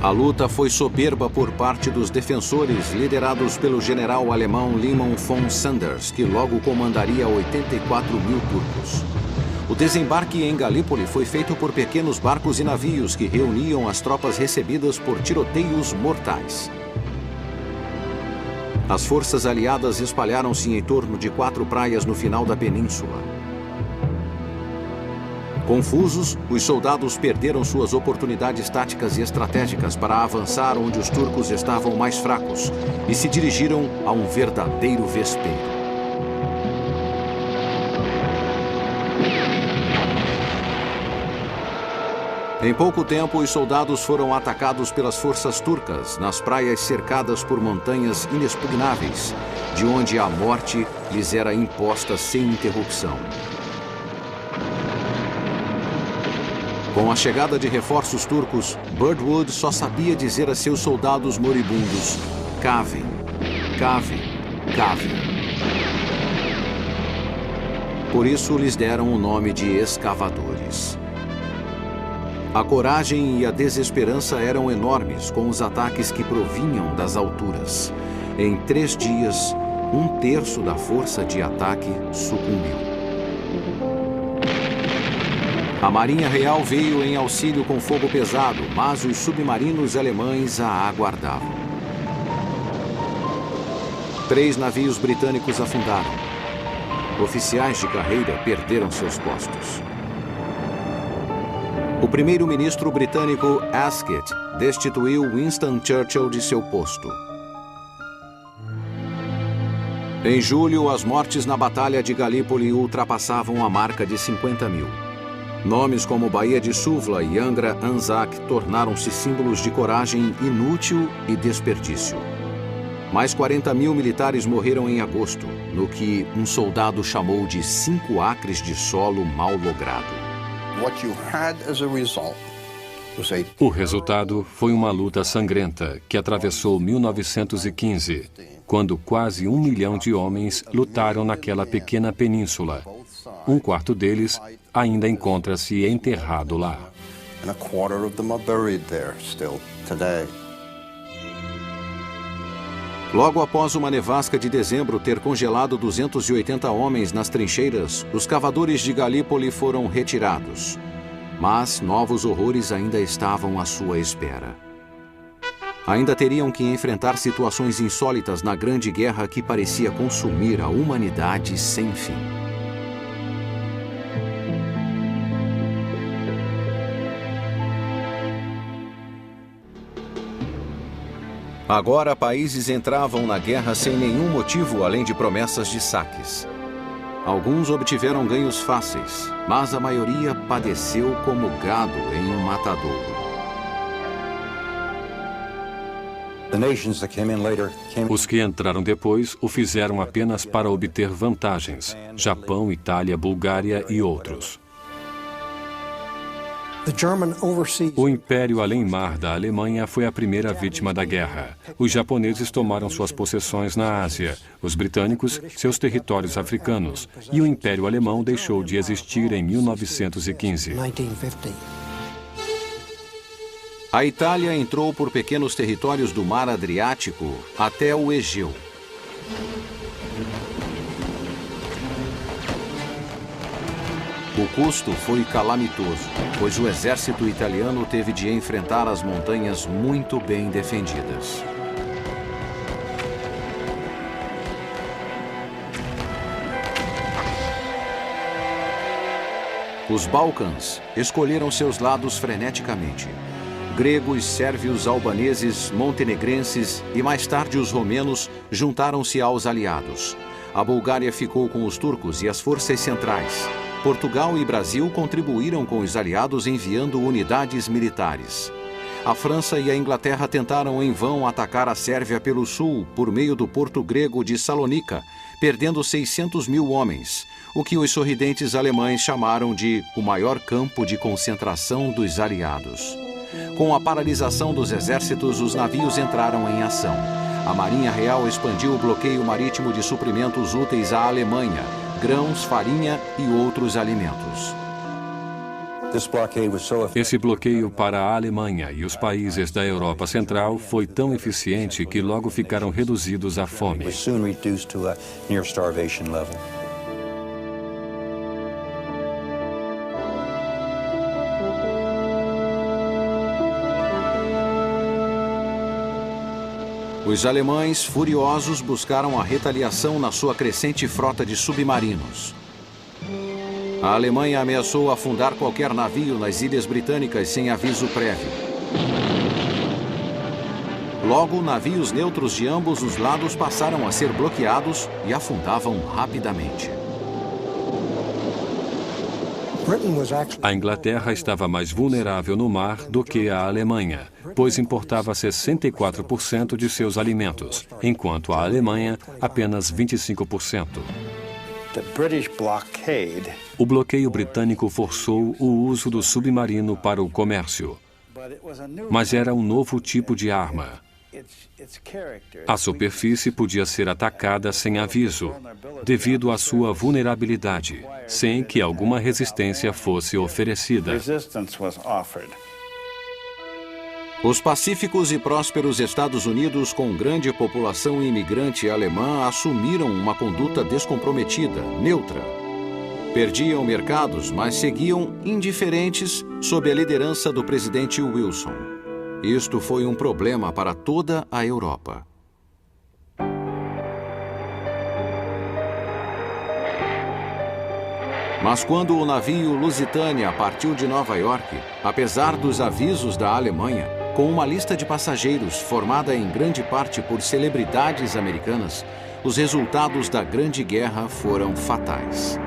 A luta foi soberba por parte dos defensores, liderados pelo general alemão Liman von Sanders, que logo comandaria 84 mil turcos. O desembarque em Galípoli foi feito por pequenos barcos e navios que reuniam as tropas recebidas por tiroteios mortais. As forças aliadas espalharam-se em torno de 4 praias no final da península. Confusos, os soldados perderam suas oportunidades táticas e estratégicas para avançar onde os turcos estavam mais fracos e se dirigiram a um verdadeiro vespeiro. Em pouco tempo, os soldados foram atacados pelas forças turcas nas praias cercadas por montanhas inexpugnáveis, de onde a morte lhes era imposta sem interrupção. Com a chegada de reforços turcos, Birdwood só sabia dizer a seus soldados moribundos: cavem, cavem, cavem. Por isso lhes deram o nome de escavadores. A coragem e a desesperança eram enormes com os ataques que provinham das alturas. Em 3 dias, 1/3 da força de ataque sucumbiu. A Marinha Real veio em auxílio com fogo pesado, mas os submarinos alemães a aguardavam. 3 navios britânicos afundaram. Oficiais de carreira perderam seus postos. O primeiro-ministro britânico Asquith destituiu Winston Churchill de seu posto. Em julho, as mortes na Batalha de Galípoli ultrapassavam a marca de 50 mil. Nomes como Baía de Suvla e Angra Anzac tornaram-se símbolos de coragem inútil e desperdício. Mais 40 mil militares morreram em agosto, no que um soldado chamou de 5 acres de solo mal logrado. O resultado foi uma luta sangrenta que atravessou 1915, quando quase 1 milhão de homens lutaram naquela pequena península. 1/4 deles ainda encontra-se enterrado lá. Logo após uma nevasca de dezembro ter congelado 280 homens nas trincheiras, os cavadores de Galípoli foram retirados. Mas novos horrores ainda estavam à sua espera. Ainda teriam que enfrentar situações insólitas na Grande Guerra que parecia consumir a humanidade sem fim. Agora, países entravam na guerra sem nenhum motivo além de promessas de saques. Alguns obtiveram ganhos fáceis, mas a maioria padeceu como gado em um matadouro. Os que entraram depois o fizeram apenas para obter vantagens: Japão, Itália, Bulgária e outros. O Império Além-Mar da Alemanha foi a primeira vítima da guerra. Os japoneses tomaram suas possessões na Ásia, os britânicos seus territórios africanos, e o Império Alemão deixou de existir em 1915. A Itália entrou por pequenos territórios do Mar Adriático até o Egeu. O custo foi calamitoso, pois o exército italiano teve de enfrentar as montanhas muito bem defendidas. Os Balcãs escolheram seus lados freneticamente. Gregos, sérvios, albaneses, montenegrenses e mais tarde os romenos juntaram-se aos aliados. A Bulgária ficou com os turcos e as forças centrais. Portugal e Brasil contribuíram com os aliados enviando unidades militares. A França e a Inglaterra tentaram em vão atacar a Sérvia pelo sul por meio do porto grego de Salônica, perdendo 600 mil homens, o que os sorridentes alemães chamaram de o maior campo de concentração dos aliados. Com a paralisação dos exércitos, os navios entraram em ação. A Marinha Real expandiu o bloqueio marítimo de suprimentos úteis à Alemanha, grãos, farinha e outros alimentos. Esse bloqueio para a Alemanha e os países da Europa Central foi tão eficiente que logo ficaram reduzidos à fome. Os alemães, furiosos, buscaram a retaliação na sua crescente frota de submarinos. A Alemanha ameaçou afundar qualquer navio nas ilhas britânicas sem aviso prévio. Logo, navios neutros de ambos os lados passaram a ser bloqueados e afundavam rapidamente. A Inglaterra estava mais vulnerável no mar do que a Alemanha, pois importava 64% de seus alimentos, enquanto a Alemanha apenas 25%. O bloqueio britânico forçou o uso do submarino para o comércio, mas era um novo tipo de arma. A superfície podia ser atacada sem aviso, devido à sua vulnerabilidade, sem que alguma resistência fosse oferecida. Os pacíficos e prósperos Estados Unidos, com grande população imigrante alemã, assumiram uma conduta descomprometida, neutra. Perdiam mercados, mas seguiam indiferentes sob a liderança do presidente Wilson. Isto foi um problema para toda a Europa. Mas quando o navio Lusitânia partiu de Nova York, apesar dos avisos da Alemanha, com uma lista de passageiros formada em grande parte por celebridades americanas, os resultados da Grande Guerra foram fatais.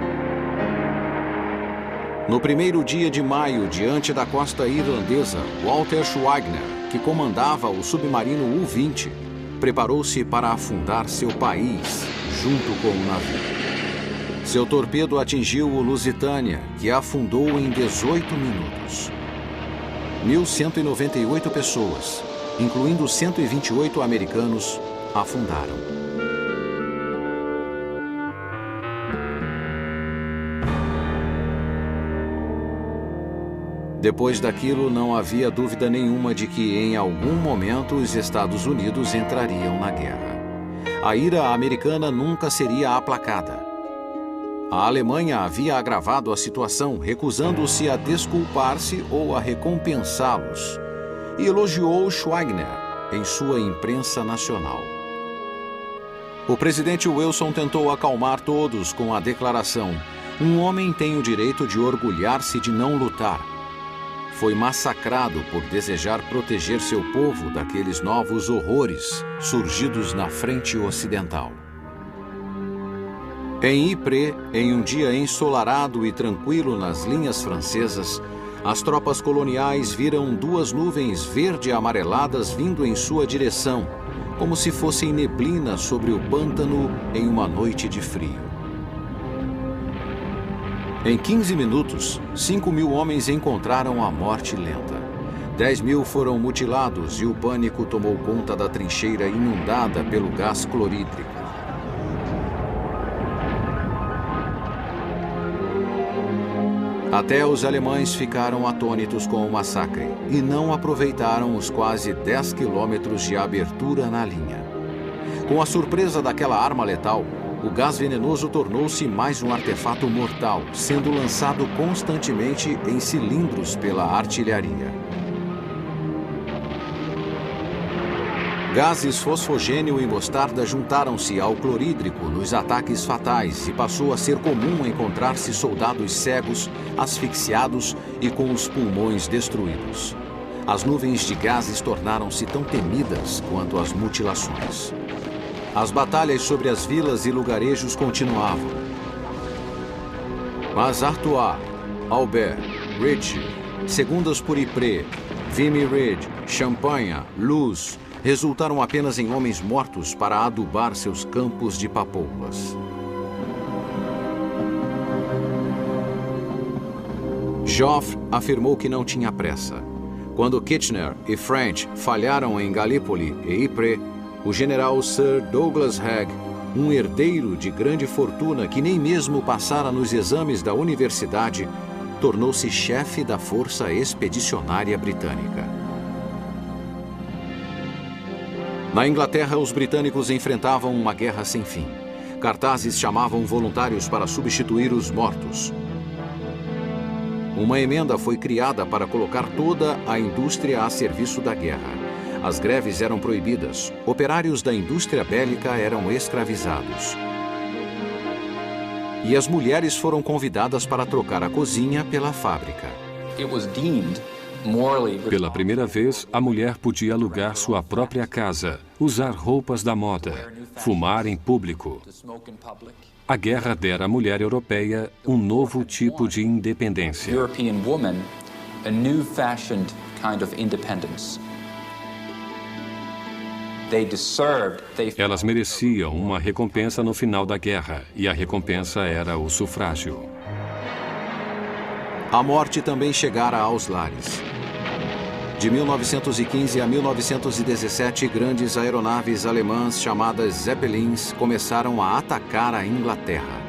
No primeiro dia de maio, diante da costa irlandesa, Walter Schwagner, que comandava o submarino U-20, preparou-se para afundar seu país junto com o navio. Seu torpedo atingiu o Lusitânia, que afundou em 18 minutos. 1.198 pessoas, incluindo 128 americanos, afundaram. Depois daquilo, não havia dúvida nenhuma de que, em algum momento, os Estados Unidos entrariam na guerra. A ira americana nunca seria aplacada. A Alemanha havia agravado a situação, recusando-se a desculpar-se ou a recompensá-los, e elogiou Schwagner em sua imprensa nacional. O presidente Wilson tentou acalmar todos com a declaração: um homem tem o direito de orgulhar-se de não lutar. Foi massacrado por desejar proteger seu povo daqueles novos horrores surgidos na frente ocidental. Em Ypres, em um dia ensolarado e tranquilo nas linhas francesas, as tropas coloniais viram duas nuvens verde-amareladas vindo em sua direção, como se fossem neblina sobre o pântano em uma noite de frio. Em 15 minutos, 5.000 homens encontraram a morte lenta. 10.000 foram mutilados e o pânico tomou conta da trincheira inundada pelo gás clorídrico. Até os alemães ficaram atônitos com o massacre e não aproveitaram os quase 10 quilômetros de abertura na linha. Com a surpresa daquela arma letal, o gás venenoso tornou-se mais um artefato mortal, sendo lançado constantemente em cilindros pela artilharia. Gases fosfogênio e mostarda juntaram-se ao clorídrico nos ataques fatais e passou a ser comum encontrar-se soldados cegos, asfixiados e com os pulmões destruídos. As nuvens de gases tornaram-se tão temidas quanto as mutilações. As batalhas sobre as vilas e lugarejos continuavam. Mas Artois, Albert, Ritchie, segundas por Ypres, Vimy Ridge, Champagne, Luz, resultaram apenas em homens mortos para adubar seus campos de papoulas. Joffre afirmou que não tinha pressa. Quando Kitchener e French falharam em Gallipoli e Ypres, o general Sir Douglas Haig, um herdeiro de grande fortuna que nem mesmo passara nos exames da universidade, tornou-se chefe da Força Expedicionária Britânica. Na Inglaterra, os britânicos enfrentavam uma guerra sem fim. Cartazes chamavam voluntários para substituir os mortos. Uma emenda foi criada para colocar toda a indústria a serviço da guerra. As greves eram proibidas. Operários da indústria bélica eram escravizados. E as mulheres foram convidadas para trocar a cozinha pela fábrica. Pela primeira vez, a mulher podia alugar sua própria casa, usar roupas da moda, fumar em público. A guerra dera à mulher europeia um novo tipo de independência. Elas mereciam uma recompensa no final da guerra, e a recompensa era o sufrágio. A morte também chegara aos lares. De 1915 a 1917, grandes aeronaves alemãs chamadas Zeppelins começaram a atacar a Inglaterra.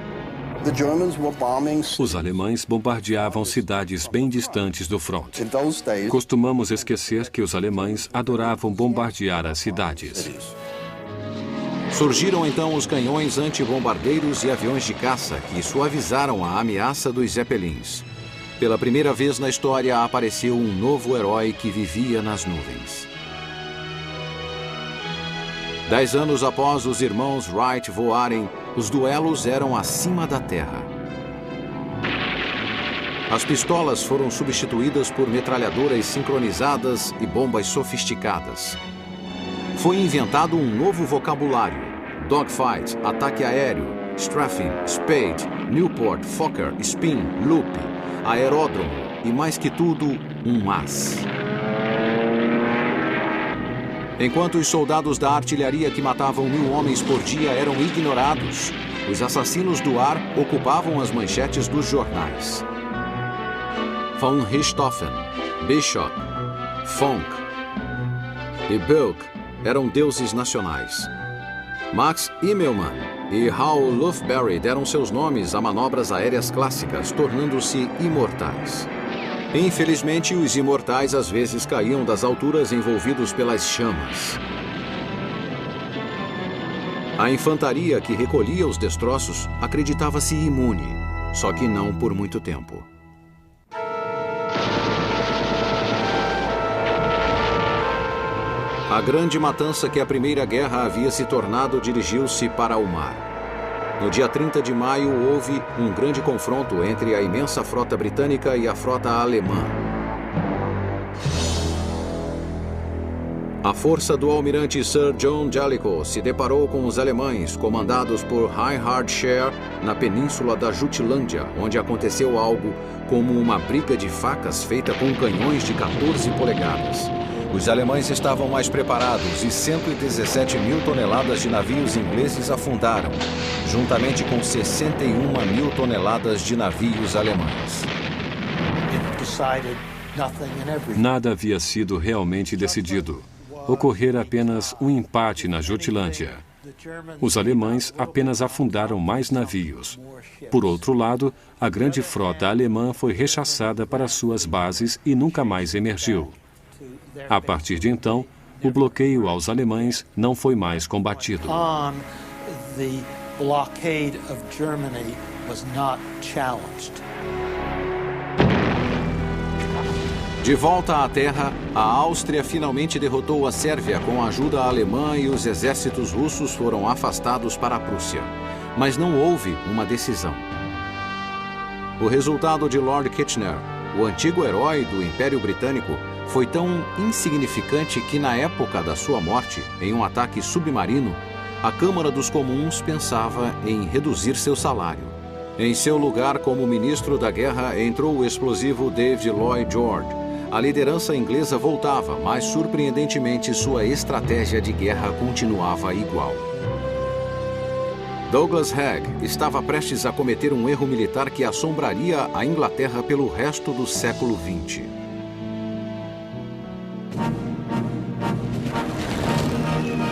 Os alemães bombardeavam cidades bem distantes do fronte. Costumamos esquecer que os alemães adoravam bombardear as cidades. Surgiram então os canhões antibombardeiros e aviões de caça que suavizaram a ameaça dos Zeppelins. Pela primeira vez na história apareceu um novo herói que vivia nas nuvens. 10 anos após os irmãos Wright voarem, os duelos eram acima da terra. As pistolas foram substituídas por metralhadoras sincronizadas e bombas sofisticadas. Foi inventado um novo vocabulário: dogfight, ataque aéreo, strafing, spade, Newport, Fokker, spin, loop, aeródromo e, mais que tudo, um as. Enquanto os soldados da artilharia que matavam 1.000 homens por dia eram ignorados, os assassinos do ar ocupavam as manchetes dos jornais. Von Richthofen, Bishop, Fonck e Bilk eram deuses nacionais. Max Immelmann e Hal Lufberry deram seus nomes a manobras aéreas clássicas, tornando-se imortais. Infelizmente, os imortais às vezes caíam das alturas envolvidos pelas chamas. A infantaria que recolhia os destroços acreditava-se imune, só que não por muito tempo. A grande matança que a Primeira Guerra havia se tornado dirigiu-se para o mar. No dia 30 de maio, houve um grande confronto entre a imensa frota britânica e a frota alemã. A força do almirante Sir John Jellicoe se deparou com os alemães, comandados por Reinhard Scheer, na península da Jutlândia, onde aconteceu algo como uma briga de facas feita com canhões de 14 polegadas. Os alemães estavam mais preparados e 117 mil toneladas de navios ingleses afundaram, juntamente com 61 mil toneladas de navios alemães. Nada havia sido realmente decidido. Ocorrera apenas um empate na Jutlândia. Os alemães apenas afundaram mais navios. Por outro lado, a grande frota alemã foi rechaçada para suas bases e nunca mais emergiu. A partir de então, o bloqueio aos alemães não foi mais combatido. De volta à terra, a Áustria finalmente derrotou a Sérvia com a ajuda alemã e os exércitos russos foram afastados para a Prússia. Mas não houve uma decisão. O resultado de Lord Kitchener, o antigo herói do Império Britânico, foi tão insignificante que na época da sua morte, em um ataque submarino, a Câmara dos Comuns pensava em reduzir seu salário. Em seu lugar como ministro da guerra entrou o explosivo David Lloyd George. A liderança inglesa voltava, mas surpreendentemente sua estratégia de guerra continuava igual. Douglas Haig estava prestes a cometer um erro militar que assombraria a Inglaterra pelo resto do século XX.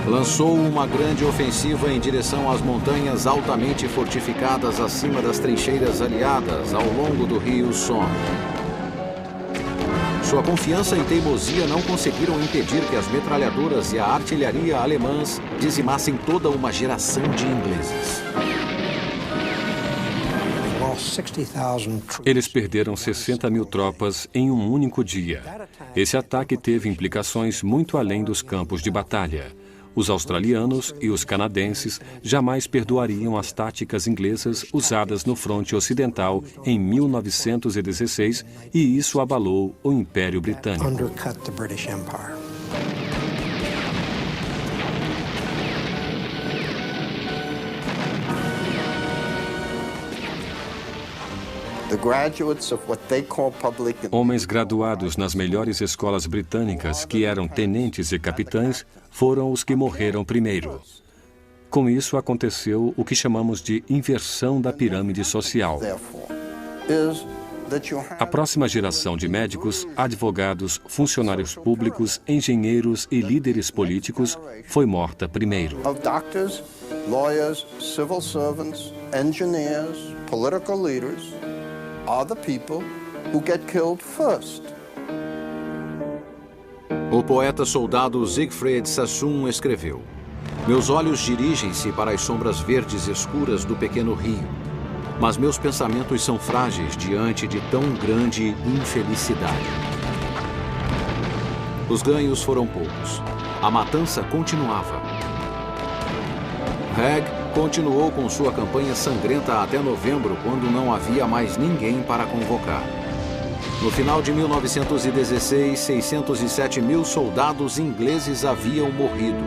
Lançou uma grande ofensiva em direção às montanhas altamente fortificadas acima das trincheiras aliadas ao longo do rio Somme. Sua confiança e teimosia não conseguiram impedir que as metralhadoras e a artilharia alemãs dizimassem toda uma geração de ingleses. Eles perderam 60 mil tropas em um único dia. Esse ataque teve implicações muito além dos campos de batalha. Os australianos e os canadenses jamais perdoariam as táticas inglesas usadas no fronte ocidental em 1916 e isso abalou o Império Britânico. Homens graduados nas melhores escolas britânicas, que eram tenentes e capitães, foram os que morreram primeiro. Com isso aconteceu o que chamamos de inversão da pirâmide social. A próxima geração de médicos, advogados, funcionários públicos, engenheiros e líderes políticos foi morta primeiro. Doctors, lawyers, civil servants, engineers, political leaders are the people who get killed first. O poeta-soldado Siegfried Sassoon escreveu: "Meus olhos dirigem-se para as sombras verdes escuras do pequeno rio, mas meus pensamentos são frágeis diante de tão grande infelicidade." Os ganhos foram poucos. A matança continuava. Haig continuou com sua campanha sangrenta até novembro, quando não havia mais ninguém para convocar. No final de 1916, 607 mil soldados ingleses haviam morrido.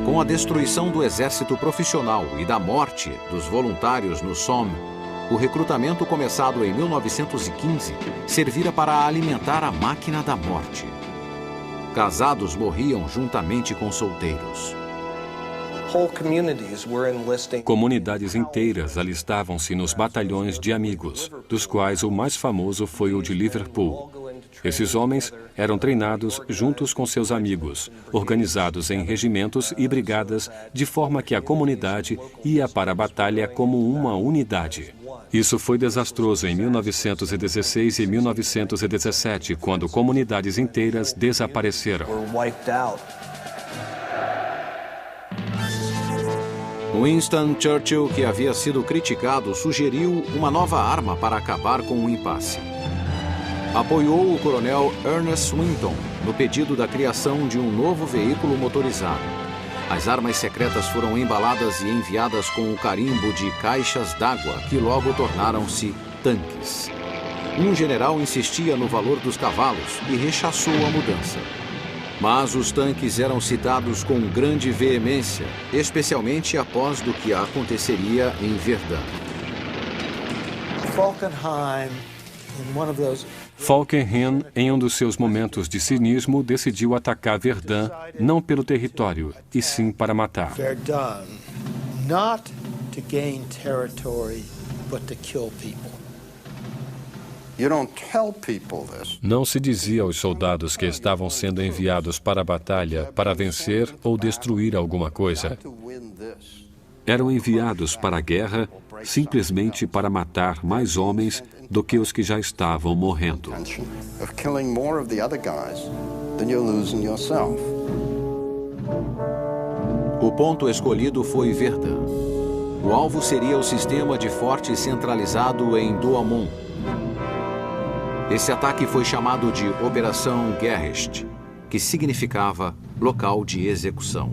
Com a destruição do exército profissional e da morte dos voluntários no Somme, o recrutamento começado em 1915 servira para alimentar a máquina da morte. Casados morriam juntamente com solteiros. Comunidades inteiras alistavam-se nos batalhões de amigos, dos quais o mais famoso foi o de Liverpool. Esses homens eram treinados juntos com seus amigos, organizados em regimentos e brigadas, de forma que a comunidade ia para a batalha como uma unidade. Isso foi desastroso em 1916 e 1917, quando comunidades inteiras desapareceram. Winston Churchill, que havia sido criticado, sugeriu uma nova arma para acabar com o impasse. Apoiou o coronel Ernest Swinton no pedido da criação de um novo veículo motorizado. As armas secretas foram embaladas e enviadas com o carimbo de caixas d'água, que logo tornaram-se tanques. Um general insistia no valor dos cavalos e rechaçou a mudança. Mas os tanques eram citados com grande veemência, especialmente após do que aconteceria em Verdun. Falkenhayn, in one of those Falkenhayn, em um dos seus momentos de cinismo, decidiu atacar Verdun não pelo território, e sim para matar. Verdun, not to gain territory, but to kill people. You don't tell people this. Não se dizia aos soldados que estavam sendo enviados para a batalha para vencer ou destruir alguma coisa. To win this. Eram enviados para a guerra simplesmente para matar mais homens do que os que já estavam morrendo. Of killing more of the other guys than you're losing yourself. O ponto escolhido foi Verdun. O alvo seria o sistema de forte centralizado em Douaumont. Esse ataque foi chamado de Operação Gericht, que significava local de execução.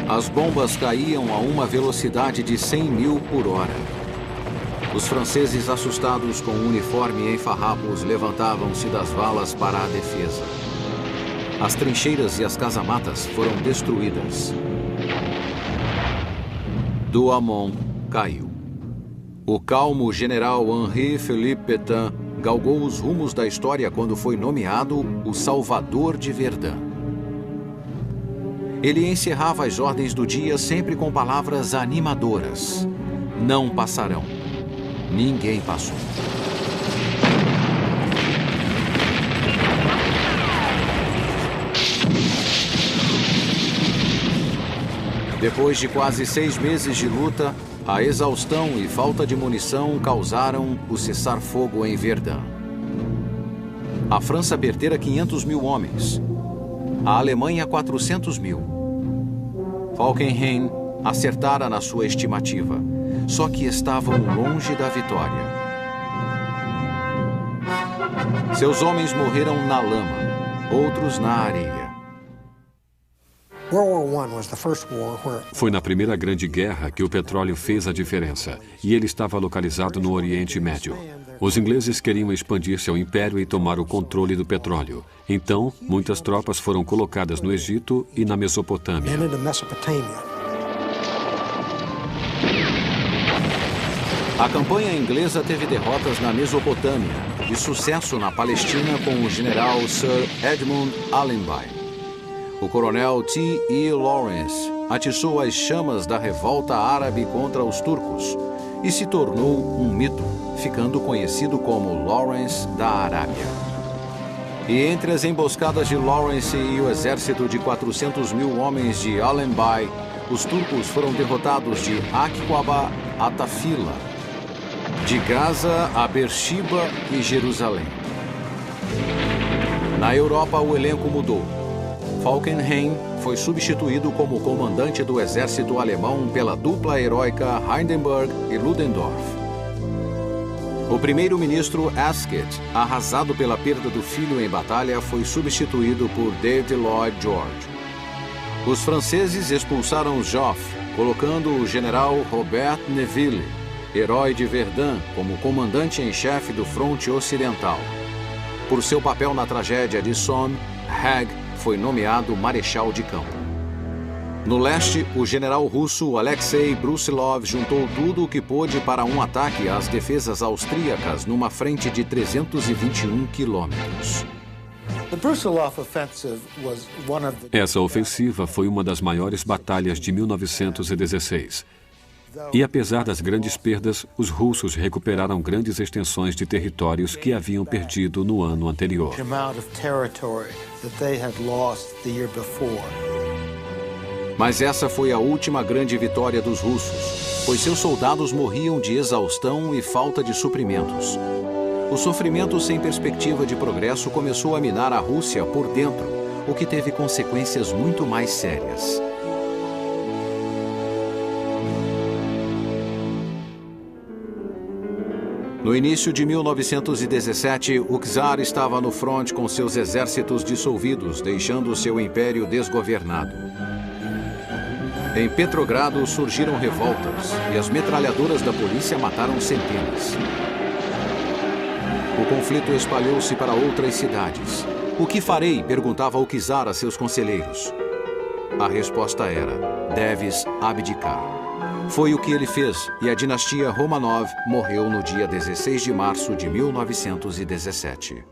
As bombas caíam a uma velocidade de 100 mil por hora. Os franceses, assustados com o uniforme em farrapos, levantavam-se das valas para a defesa. As trincheiras e as casamatas foram destruídas. Douaumont caiu. O calmo general Henri-Philippe Pétain galgou os rumos da história quando foi nomeado o Salvador de Verdun. Ele encerrava as ordens do dia sempre com palavras animadoras. Não passarão. Ninguém passou. Depois de quase 6 meses de luta, a exaustão e falta de munição causaram o cessar-fogo em Verdun. A França perdera 500 mil homens. A Alemanha 400 mil. Falkenhayn acertara na sua estimativa, só que estavam longe da vitória. Seus homens morreram na lama, outros na areia. Foi na Primeira Grande Guerra que o petróleo fez a diferença, e ele estava localizado no Oriente Médio. Os ingleses queriam expandir seu império e tomar o controle do petróleo. Então, muitas tropas foram colocadas no Egito e na Mesopotâmia. A campanha inglesa teve derrotas na Mesopotâmia e sucesso na Palestina com o general Sir Edmund Allenby. O coronel T.E. Lawrence atiçou as chamas da revolta árabe contra os turcos e se tornou um mito, ficando conhecido como Lawrence da Arábia. E entre as emboscadas de Lawrence e o exército de 400 mil homens de Allenby, os turcos foram derrotados de Aqaba a Tafila, de Gaza a Beersheba e Jerusalém. Na Europa, o elenco mudou. Falkenhayn foi substituído como comandante do exército alemão pela dupla heróica Hindenburg e Ludendorff. O primeiro-ministro Asquith, arrasado pela perda do filho em batalha, foi substituído por David Lloyd George. Os franceses expulsaram Joffre, colocando o general Robert Nivelle, herói de Verdun, como comandante em chefe do fronte ocidental. Por seu papel na tragédia de Somme, Haig foi nomeado marechal de campo. No leste, o general russo Alexei Brusilov juntou tudo o que pôde para um ataque às defesas austríacas numa frente de 321 quilômetros. Essa ofensiva foi uma das maiores batalhas de 1916. E apesar das grandes perdas, os russos recuperaram grandes extensões de territórios que haviam perdido no ano anterior. Mas essa foi a última grande vitória dos russos, pois seus soldados morriam de exaustão e falta de suprimentos. O sofrimento sem perspectiva de progresso começou a minar a Rússia por dentro, o que teve consequências muito mais sérias. No início de 1917, o czar estava no fronte com seus exércitos dissolvidos, deixando seu império desgovernado. Em Petrogrado surgiram revoltas e as metralhadoras da polícia mataram centenas. O conflito espalhou-se para outras cidades. O que farei? Perguntava o czar a seus conselheiros. A resposta era: deves abdicar. Foi o que ele fez e a dinastia Romanov morreu no dia 16 de março de 1917.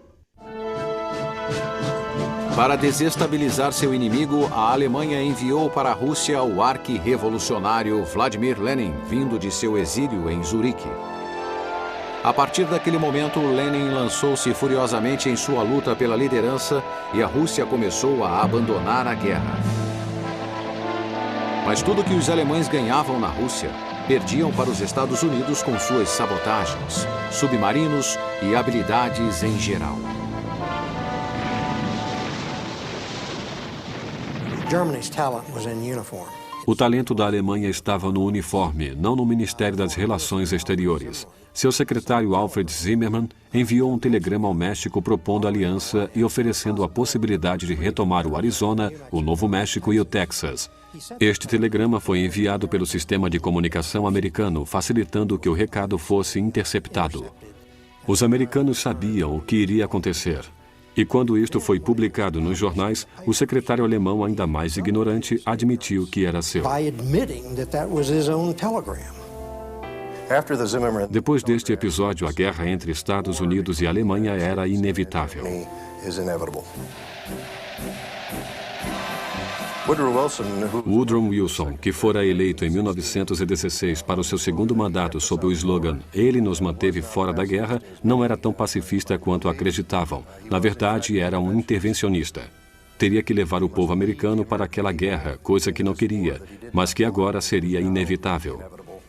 Para desestabilizar seu inimigo, a Alemanha enviou para a Rússia o arqui-revolucionário Vladimir Lenin, vindo de seu exílio em Zurique. A partir daquele momento, Lenin lançou-se furiosamente em sua luta pela liderança e a Rússia começou a abandonar a guerra. Mas tudo que os alemães ganhavam na Rússia, perdiam para os Estados Unidos com suas sabotagens, submarinos e habilidades em geral. O talento da Alemanha estava no uniforme, não no Ministério das Relações Exteriores. Seu secretário Alfred Zimmermann enviou um telegrama ao México propondo aliança e oferecendo a possibilidade de retomar o Arizona, o Novo México e o Texas. Este telegrama foi enviado pelo sistema de comunicação americano, facilitando que o recado fosse interceptado. Os americanos sabiam o que iria acontecer. E quando isto foi publicado nos jornais, o secretário alemão, ainda mais ignorante, admitiu que era seu. Depois deste episódio, a guerra entre Estados Unidos e Alemanha era inevitável. Woodrow Wilson, que fora eleito em 1916 para o seu segundo mandato sob o slogan "Ele nos manteve fora da guerra", não era tão pacifista quanto acreditavam. Na verdade, era um intervencionista. Teria que levar o povo americano para aquela guerra, coisa que não queria, mas que agora seria inevitável.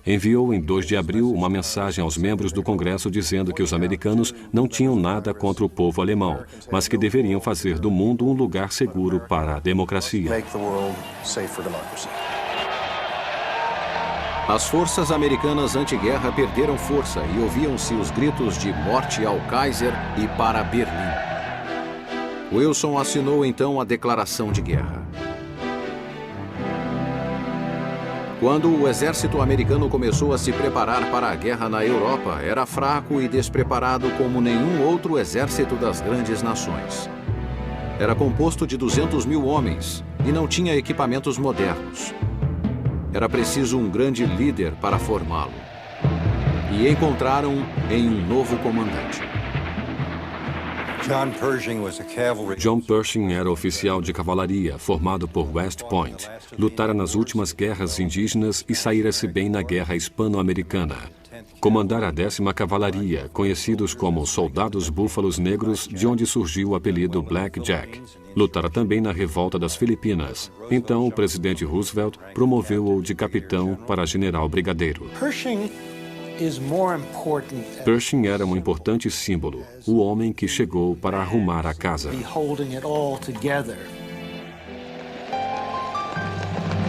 Enviou em 2 de abril uma mensagem aos membros do Congresso dizendo que os americanos não tinham nada contra o povo alemão, mas que deveriam fazer do mundo um lugar seguro para a democracia. As forças americanas anti-guerra perderam força e ouviam-se os gritos de morte ao Kaiser e para Berlim. Wilson assinou então a declaração de guerra. Quando o exército americano começou a se preparar para a guerra na Europa, era fraco e despreparado como nenhum outro exército das grandes nações. Era composto de 200.000 homens e não tinha equipamentos modernos. Era preciso um grande líder para formá-lo. E encontraram em um novo comandante. John Pershing era oficial de cavalaria, formado por West Point. Lutara nas últimas guerras indígenas e saíra-se bem na Guerra Hispano-Americana. Comandara a 10ª Cavalaria, conhecidos como Soldados Búfalos Negros, de onde surgiu o apelido Black Jack. Lutara também na Revolta das Filipinas. Então, o presidente Roosevelt promoveu-o de capitão para general brigadeiro. Pershing era um importante símbolo, o homem que chegou para arrumar a casa.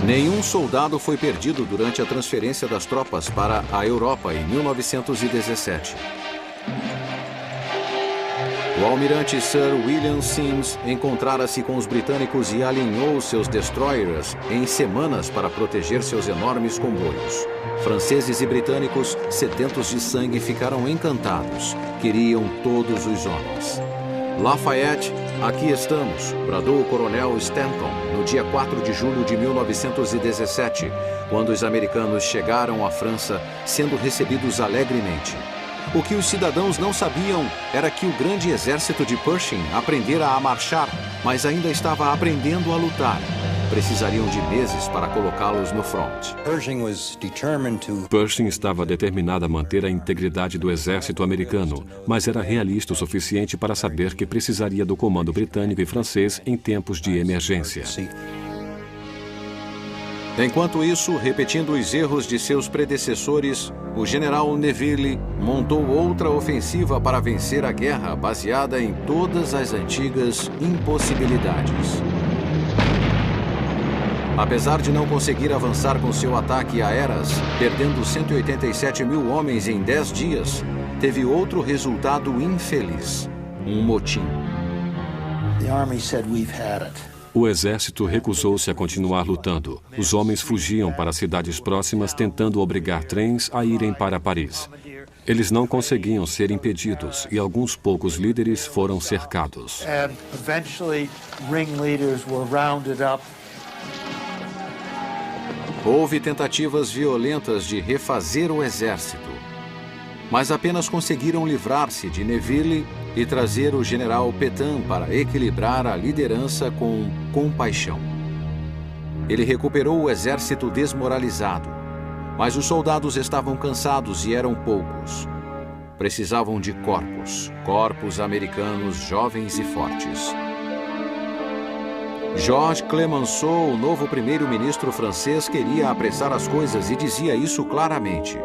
Nenhum soldado foi perdido durante a transferência das tropas para a Europa em 1917. O almirante Sir William Sims encontrara-se com os britânicos e alinhou seus destroyers em semanas para proteger seus enormes comboios. Franceses e britânicos, sedentos de sangue, ficaram encantados. Queriam todos os homens. Lafayette, aqui estamos, bradou o coronel Stanton no dia 4 de julho de 1917, quando os americanos chegaram à França, sendo recebidos alegremente. O que os cidadãos não sabiam era que o grande exército de Pershing aprendera a marchar, mas ainda estava aprendendo a lutar. Precisariam de meses para colocá-los no front. Pershing estava determinado a manter a integridade do exército americano, mas era realista o suficiente para saber que precisaria do comando britânico e francês em tempos de emergência. Enquanto isso, repetindo os erros de seus predecessores, o general Neville montou outra ofensiva para vencer a guerra baseada em todas as antigas impossibilidades. Apesar de não conseguir avançar com seu ataque a Arras, perdendo 187.000 homens em 10 dias, teve outro resultado infeliz: um motim. O exército recusou-se a continuar lutando. Os homens fugiam para cidades próximas, tentando obrigar trens a irem para Paris. Eles não conseguiam ser impedidos e alguns poucos líderes foram cercados. Houve tentativas violentas de refazer o exército, mas apenas conseguiram livrar-se de Neville e trazer o general Pétain para equilibrar a liderança com compaixão. Ele recuperou o exército desmoralizado, mas os soldados estavam cansados e eram poucos. Precisavam de corpos americanos jovens e fortes. Georges Clemenceau, o novo primeiro-ministro francês, queria apressar as coisas e dizia isso claramente.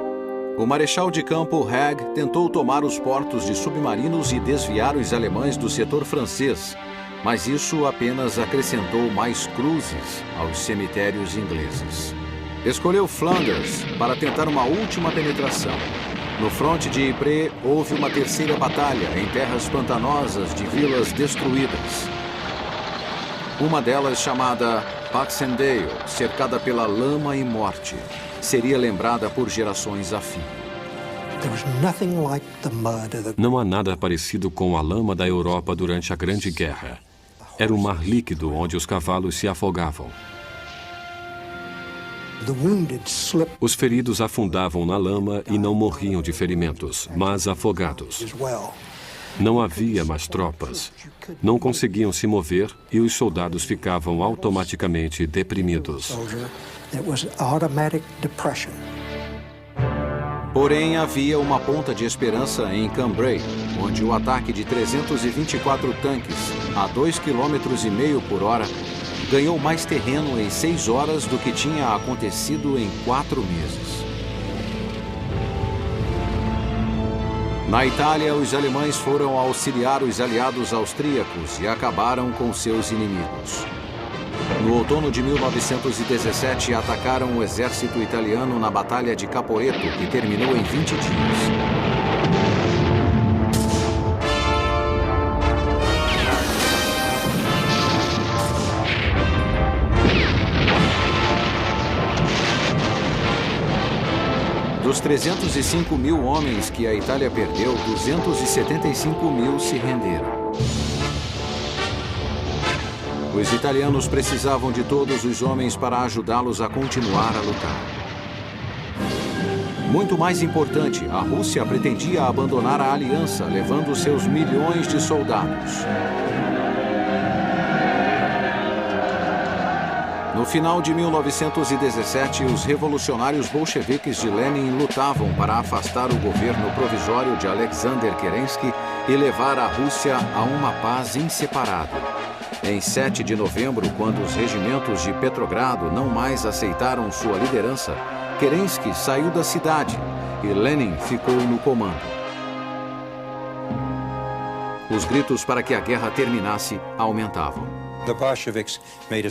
O marechal de campo Haig tentou tomar os portos de submarinos e desviar os alemães do setor francês, mas isso apenas acrescentou mais cruzes aos cemitérios ingleses. Escolheu Flanders para tentar uma última penetração. No fronte de Ypres, houve uma terceira batalha em terras pantanosas de vilas destruídas. Uma delas, chamada Passchendaele, cercada pela lama e morte, seria lembrada por gerações a fim. Não há nada parecido com a lama da Europa durante a Grande Guerra. Era um mar líquido onde os cavalos se afogavam. Os feridos afundavam na lama e não morriam de ferimentos, mas afogados. Não havia mais tropas. Não conseguiam se mover e os soldados ficavam automaticamente deprimidos. Porém, havia uma ponta de esperança em Cambrai, onde o ataque de 324 tanques a 2,5 km por hora ganhou mais terreno em 6 horas do que tinha acontecido em 4 meses. Na Itália, os alemães foram auxiliar os aliados austríacos e acabaram com seus inimigos. No outono de 1917, atacaram o exército italiano na Batalha de Caporetto, que terminou em 20 dias. Dos 305 mil homens que a Itália perdeu, 275 mil se renderam. Os italianos precisavam de todos os homens para ajudá-los a continuar a lutar. Muito mais importante, a Rússia pretendia abandonar a aliança, levando seus milhões de soldados. No final de 1917, os revolucionários bolcheviques de Lenin lutavam para afastar o governo provisório de Alexander Kerensky e levar a Rússia a uma paz inseparável. Em 7 de novembro, quando os regimentos de Petrogrado não mais aceitaram sua liderança, Kerensky saiu da cidade e Lenin ficou no comando. Os gritos para que a guerra terminasse aumentavam.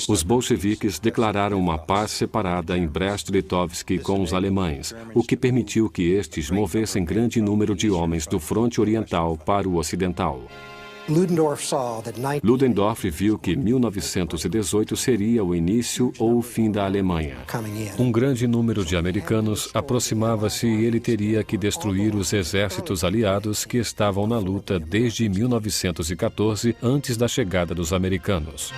Os bolcheviques declararam uma paz separada em Brest-Litovsk com os alemães, o que permitiu que estes movessem grande número de homens do fronte oriental para o ocidental. Ludendorff viu que 1918 seria o início ou o fim da Alemanha. Um grande número de americanos aproximava-se e ele teria que destruir os exércitos aliados que estavam na luta desde 1914, antes da chegada dos americanos.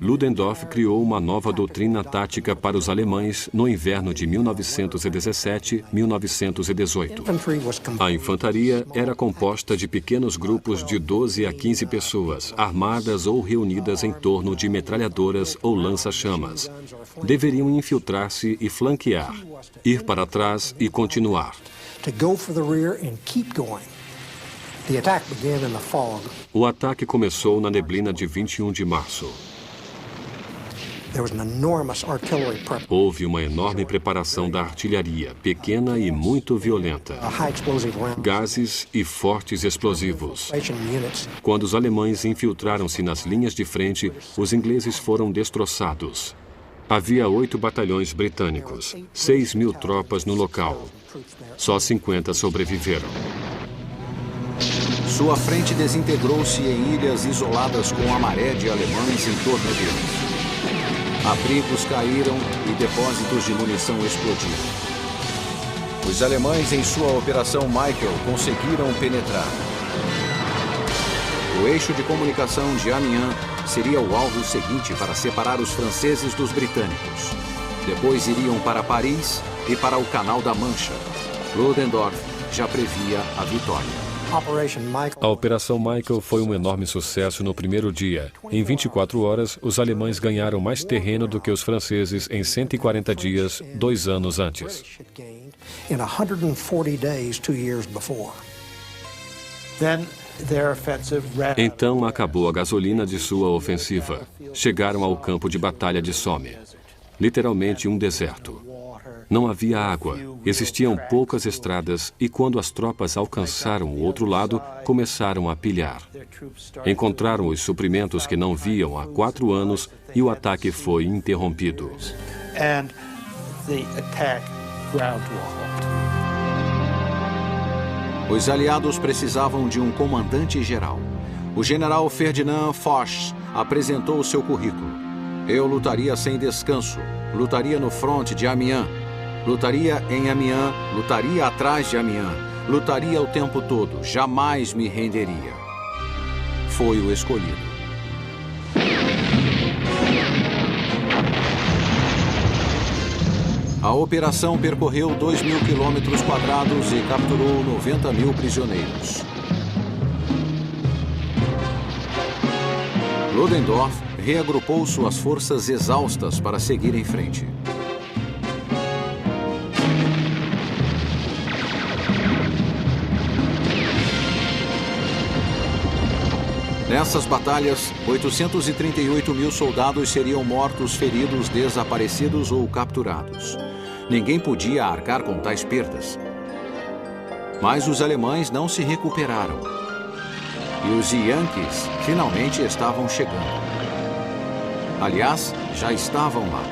Ludendorff criou uma nova doutrina tática para os alemães no inverno de 1917-1918. A infantaria era composta de pequenos grupos de 12 a 15 pessoas, armadas ou reunidas em torno de metralhadoras ou lança-chamas. Deveriam infiltrar-se e flanquear, ir para trás e continuar. O ataque começou na neblina de 21 de março. Houve uma enorme preparação da artilharia, pequena e muito violenta. Gases e fortes explosivos. Quando os alemães infiltraram-se nas linhas de frente, os ingleses foram destroçados. Havia 8 batalhões britânicos, 6.000 tropas no local. Só 50 sobreviveram. Sua frente desintegrou-se em ilhas isoladas com a maré de alemães em torno deles. Abrigos caíram e depósitos de munição explodiram. Os alemães, em sua Operação Michael, conseguiram penetrar. O eixo de comunicação de Amiens seria o alvo seguinte para separar os franceses dos britânicos. Depois iriam para Paris e para o Canal da Mancha. Ludendorff já previa a vitória. A Operação Michael foi um enorme sucesso no primeiro dia. Em 24 horas, os alemães ganharam mais terreno do que os franceses em 140 dias, 2 anos antes. Então acabou a gasolina de sua ofensiva. Chegaram ao campo de batalha de Somme. Literalmente um deserto. Não havia água, existiam poucas estradas e quando as tropas alcançaram o outro lado, começaram a pilhar. Encontraram os suprimentos que não viam há 4 anos e o ataque foi interrompido. Os aliados precisavam de um comandante-geral. O general Ferdinand Foch apresentou seu currículo. Eu lutaria sem descanso, lutaria no fronte de Amiens, lutaria em Amiens, lutaria atrás de Amiens, lutaria o tempo todo, jamais me renderia. Foi o escolhido. A operação percorreu 2.000 quilômetros quadrados e capturou 90.000 prisioneiros. Ludendorff reagrupou suas forças exaustas para seguir em frente. Nessas batalhas, 838.000 soldados seriam mortos, feridos, desaparecidos ou capturados. Ninguém podia arcar com tais perdas. Mas os alemães não se recuperaram. E os Yankees finalmente estavam chegando. Aliás, já estavam lá.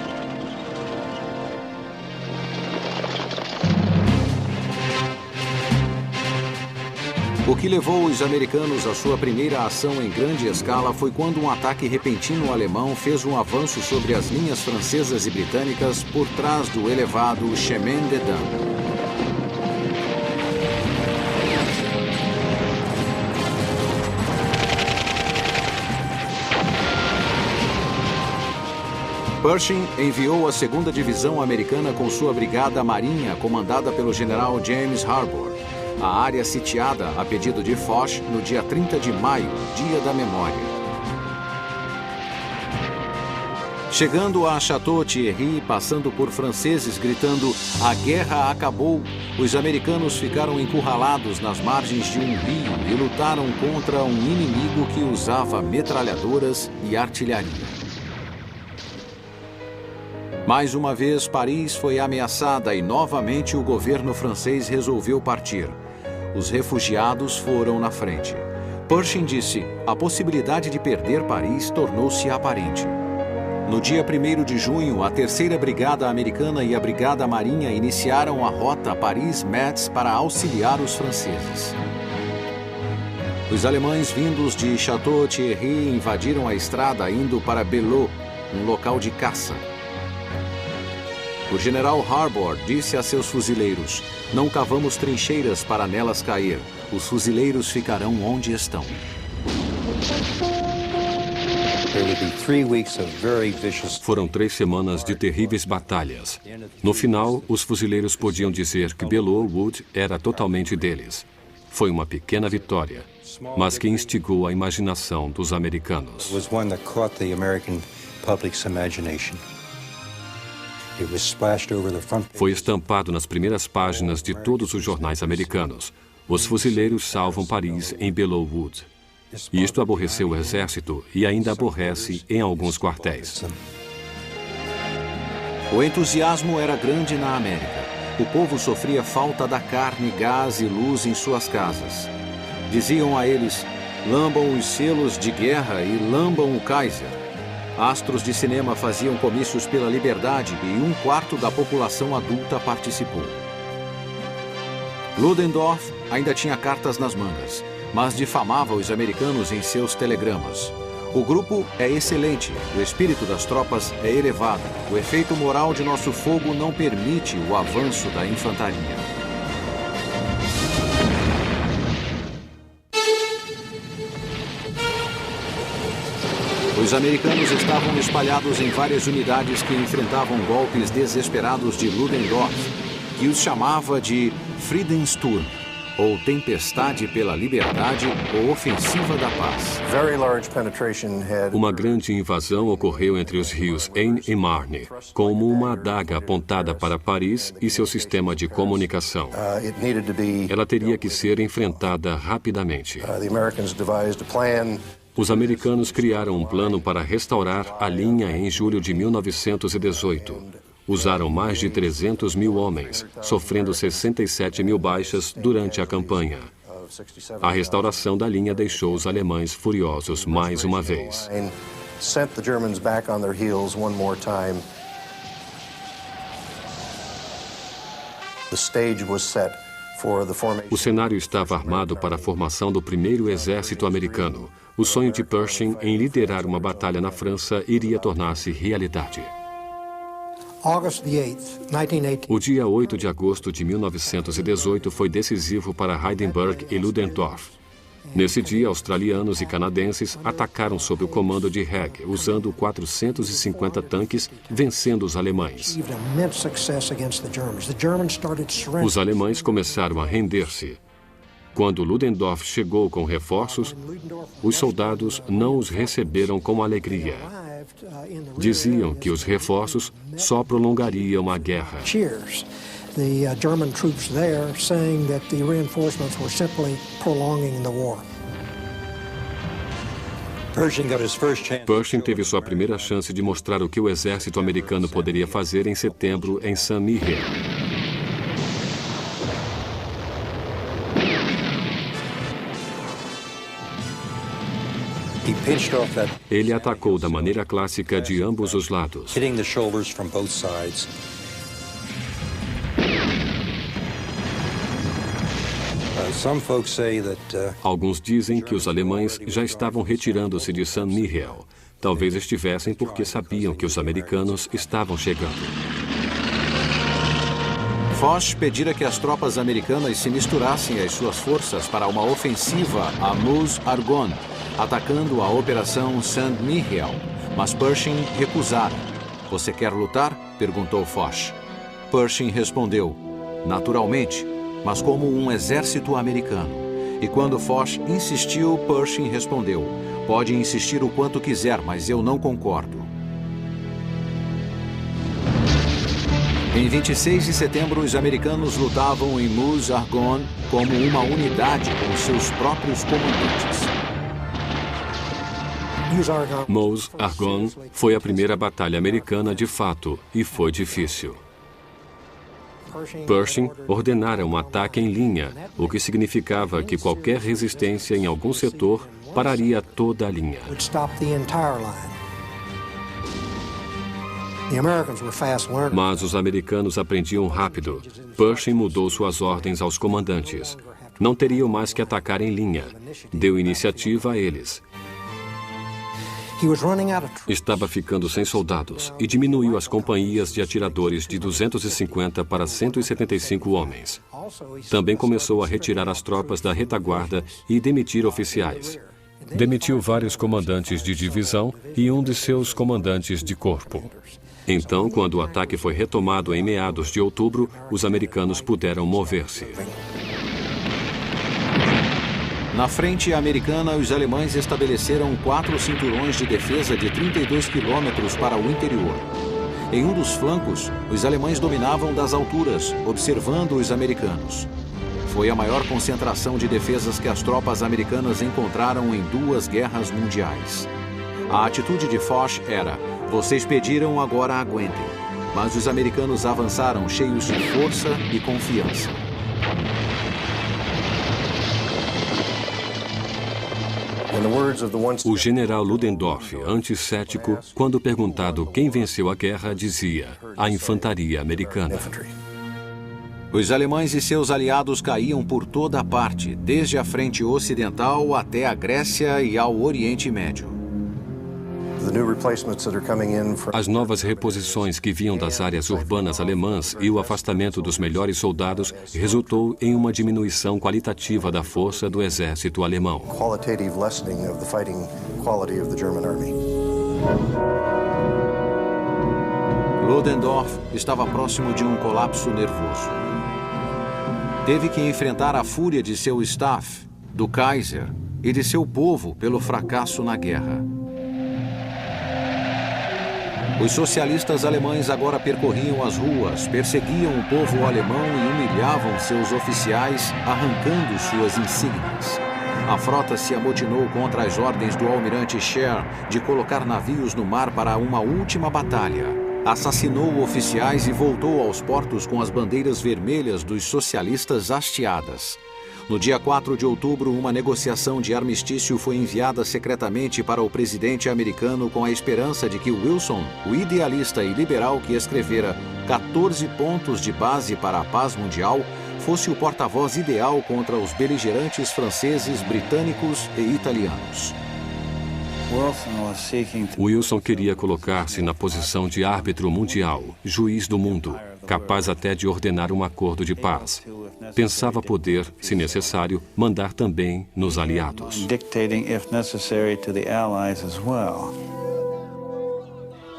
O que levou os americanos à sua primeira ação em grande escala foi quando um ataque repentino alemão fez um avanço sobre as linhas francesas e britânicas por trás do elevado Chemin des Dames. Pershing enviou a 2ª Divisão Americana com sua Brigada Marinha, comandada pelo general James Harbour, à área sitiada a pedido de Foch no dia 30 de maio, Dia da Memória. Chegando a Château-Thierry, passando por franceses gritando "A guerra acabou", os americanos ficaram encurralados nas margens de um rio e lutaram contra um inimigo que usava metralhadoras e artilharia. Mais uma vez, Paris foi ameaçada e novamente o governo francês resolveu partir. Os refugiados foram na frente. Pershing disse: a possibilidade de perder Paris tornou-se aparente. No dia 1º de junho, a 3ª Brigada Americana e a Brigada Marinha iniciaram a rota Paris-Metz para auxiliar os franceses. Os alemães vindos de Château-Thierry invadiram a estrada indo para Belleau, um local de caça. O general Harbour disse a seus fuzileiros: não cavamos trincheiras para nelas cair. Os fuzileiros ficarão onde estão. Foram 3 semanas de terríveis batalhas. No final, os fuzileiros podiam dizer que Belleau Wood era totalmente deles. Foi uma pequena vitória, mas que instigou a imaginação dos americanos. Foi estampado nas primeiras páginas de todos os jornais americanos. Os fuzileiros salvam Paris em Belleau Wood. Isto aborreceu o exército e ainda aborrece em alguns quartéis. O entusiasmo era grande na América. O povo sofria falta da carne, gás e luz em suas casas. Diziam a eles: lambam os selos de guerra e lambam o Kaiser. Astros de cinema faziam comícios pela liberdade e 1/4 da população adulta participou. Ludendorff ainda tinha cartas nas mangas. mas difamava os americanos em seus telegramas. O grupo é excelente, o espírito das tropas é elevado, o efeito moral de nosso fogo não permite o avanço da infantaria. Os americanos estavam espalhados em várias unidades que enfrentavam golpes desesperados de Ludendorff, que os chamava de Friedenssturm, ou Tempestade pela Liberdade ou Ofensiva da Paz. Uma grande invasão ocorreu entre os rios Aisne e Marne, como uma adaga apontada para Paris e seu sistema de comunicação. Ela teria que ser enfrentada rapidamente. Os americanos criaram um plano para restaurar a linha em julho de 1918. Usaram mais de 300 mil homens, sofrendo 67 mil baixas durante a campanha. A restauração da linha deixou os alemães furiosos mais uma vez. O cenário estava armado para a formação do primeiro exército americano. O sonho de Pershing em liderar uma batalha na França iria tornar-se realidade. O dia 8 de agosto de 1918 foi decisivo para Hindenburg e Ludendorff. Nesse dia, australianos e canadenses atacaram sob o comando de Haig, usando 450 tanques, vencendo os alemães. Os alemães começaram a render-se. Quando Ludendorff chegou com reforços, os soldados não os receberam com alegria. Diziam que os reforços só prolongariam a guerra. Pershing teve sua primeira chance de mostrar o que o exército americano poderia fazer em setembro em Saint-Mihiel. Ele atacou da maneira clássica de ambos os lados. Alguns dizem que os alemães já estavam retirando-se de Saint-Mihiel. Talvez estivessem porque sabiam que os americanos estavam chegando. Foch pedira que as tropas americanas se misturassem às suas forças para uma ofensiva a Meuse-Argonne, atacando a Operação Saint-Mihiel, mas Pershing recusara. "Você quer lutar?" perguntou Foch. Pershing respondeu, "Naturalmente, mas como um exército americano." E quando Foch insistiu, Pershing respondeu, "Pode insistir o quanto quiser, mas eu não concordo." Em 26 de setembro, os americanos lutavam em Meuse-Argonne como uma unidade com seus próprios comandantes. Meuse-Argonne foi a primeira batalha americana de fato e foi difícil. Pershing ordenara um ataque em linha, o que significava que qualquer resistência em algum setor pararia toda a linha. Mas os americanos aprendiam rápido. Pershing mudou suas ordens aos comandantes. Não teriam mais que atacar em linha. Deu iniciativa a eles. Estava ficando sem soldados e diminuiu as companhias de atiradores de 250 para 175 homens. Também começou a retirar as tropas da retaguarda e demitir oficiais. Demitiu vários comandantes de divisão e um de seus comandantes de corpo. Então, quando o ataque foi retomado em meados de outubro, os americanos puderam mover-se. Na frente americana, os alemães estabeleceram 4 cinturões de defesa de 32 quilômetros para o interior. Em um dos flancos, os alemães dominavam das alturas, observando os americanos. Foi a maior concentração de defesas que as tropas americanas encontraram em 2 guerras mundiais. A atitude de Foch era: "Vocês pediram, agora aguentem." Mas os americanos avançaram cheios de força e confiança. O general Ludendorff, anticético, quando perguntado quem venceu a guerra, dizia: "A infantaria americana." Os alemães e seus aliados caíam por toda parte, desde a frente ocidental até a Grécia e ao Oriente Médio. As novas reposições que vinham das áreas urbanas alemãs e o afastamento dos melhores soldados resultou em uma diminuição qualitativa da força do exército alemão. Ludendorff estava próximo de um colapso nervoso. Teve que enfrentar a fúria de seu staff, do Kaiser e de seu povo pelo fracasso na guerra. Os socialistas alemães agora percorriam as ruas, perseguiam o povo alemão e humilhavam seus oficiais, arrancando suas insígnias. A frota se amotinou contra as ordens do almirante Scheer de colocar navios no mar para uma última batalha. Assassinou oficiais e voltou aos portos com as bandeiras vermelhas dos socialistas hasteadas. No dia 4 de outubro, uma negociação de armistício foi enviada secretamente para o presidente americano com a esperança de que Wilson, o idealista e liberal que escrevera 14 pontos de base para a paz mundial, fosse o porta-voz ideal contra os beligerantes franceses, britânicos e italianos. Wilson queria colocar-se na posição de árbitro mundial, juiz do mundo, capaz até de ordenar um acordo de paz. Pensava poder, se necessário, mandar também nos aliados.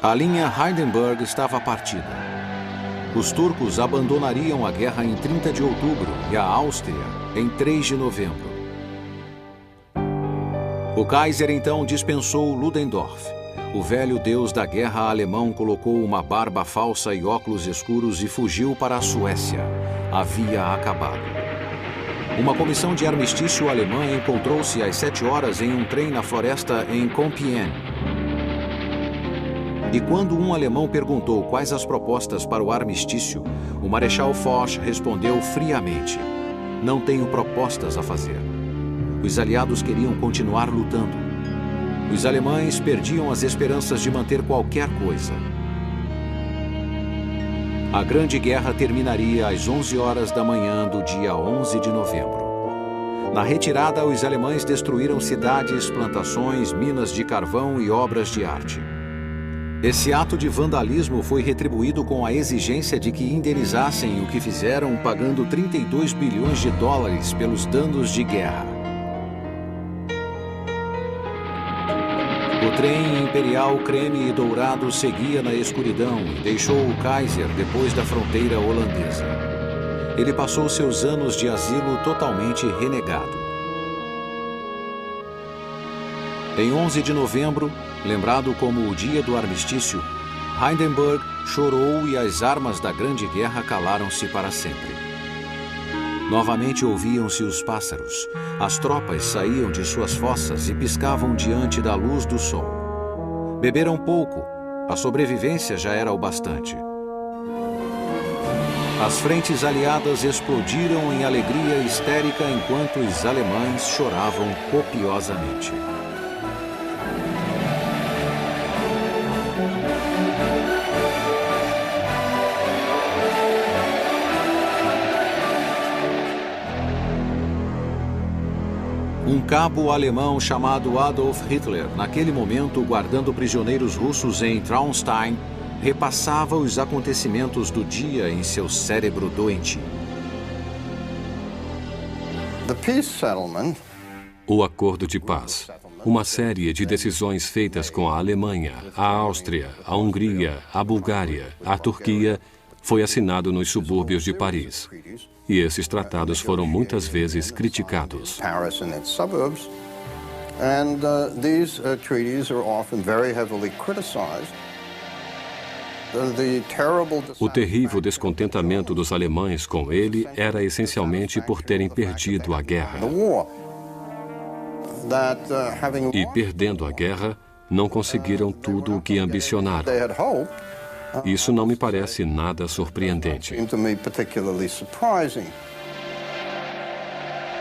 A linha Hindenburg estava partida. Os turcos abandonariam a guerra em 30 de outubro e a Áustria em 3 de novembro. O Kaiser então dispensou Ludendorff. O velho deus da guerra alemão colocou uma barba falsa e óculos escuros e fugiu para a Suécia. Havia acabado. Uma comissão de armistício alemã encontrou-se às 7 horas em um trem na floresta em Compiègne. E quando um alemão perguntou quais as propostas para o armistício, o Marechal Foch respondeu friamente: "Não tenho propostas a fazer." Os aliados queriam continuar lutando. Os alemães perdiam as esperanças de manter qualquer coisa. A Grande Guerra terminaria às 11 horas da manhã do dia 11 de novembro. Na retirada, os alemães destruíram cidades, plantações, minas de carvão e obras de arte. Esse ato de vandalismo foi retribuído com a exigência de que indenizassem o que fizeram, pagando 32 bilhões de dólares pelos danos de guerra. O trem imperial creme e dourado seguia na escuridão e deixou o Kaiser depois da fronteira holandesa. Ele passou seus anos de asilo totalmente renegado. Em 11 de novembro, lembrado como o dia do armistício, Hindenburg chorou e as armas da Grande Guerra calaram-se para sempre. Novamente ouviam-se os pássaros. As tropas saíam de suas fossas e piscavam diante da luz do sol. Beberam pouco. A sobrevivência já era o bastante. As frentes aliadas explodiram em alegria histérica enquanto os alemães choravam copiosamente. Um cabo alemão chamado Adolf Hitler, naquele momento guardando prisioneiros russos em Traunstein, repassava os acontecimentos do dia em seu cérebro doentio. O Acordo de Paz. Uma série de decisões feitas com a Alemanha, a Áustria, a Hungria, a Bulgária, a Turquia, foi assinado nos subúrbios de Paris. E esses tratados foram muitas vezes criticados. O terrível descontentamento dos alemães com ele era essencialmente por terem perdido a guerra. E perdendo a guerra, não conseguiram tudo o que ambicionaram. Isso não me parece nada surpreendente.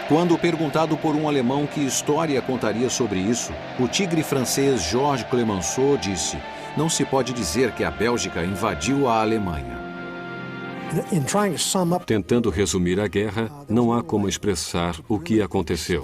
Quando perguntado por um alemão que história contaria sobre isso, o tigre francês Georges Clemenceau disse: "Não se pode dizer que a Bélgica invadiu a Alemanha." Tentando resumir a guerra, não há como expressar o que aconteceu.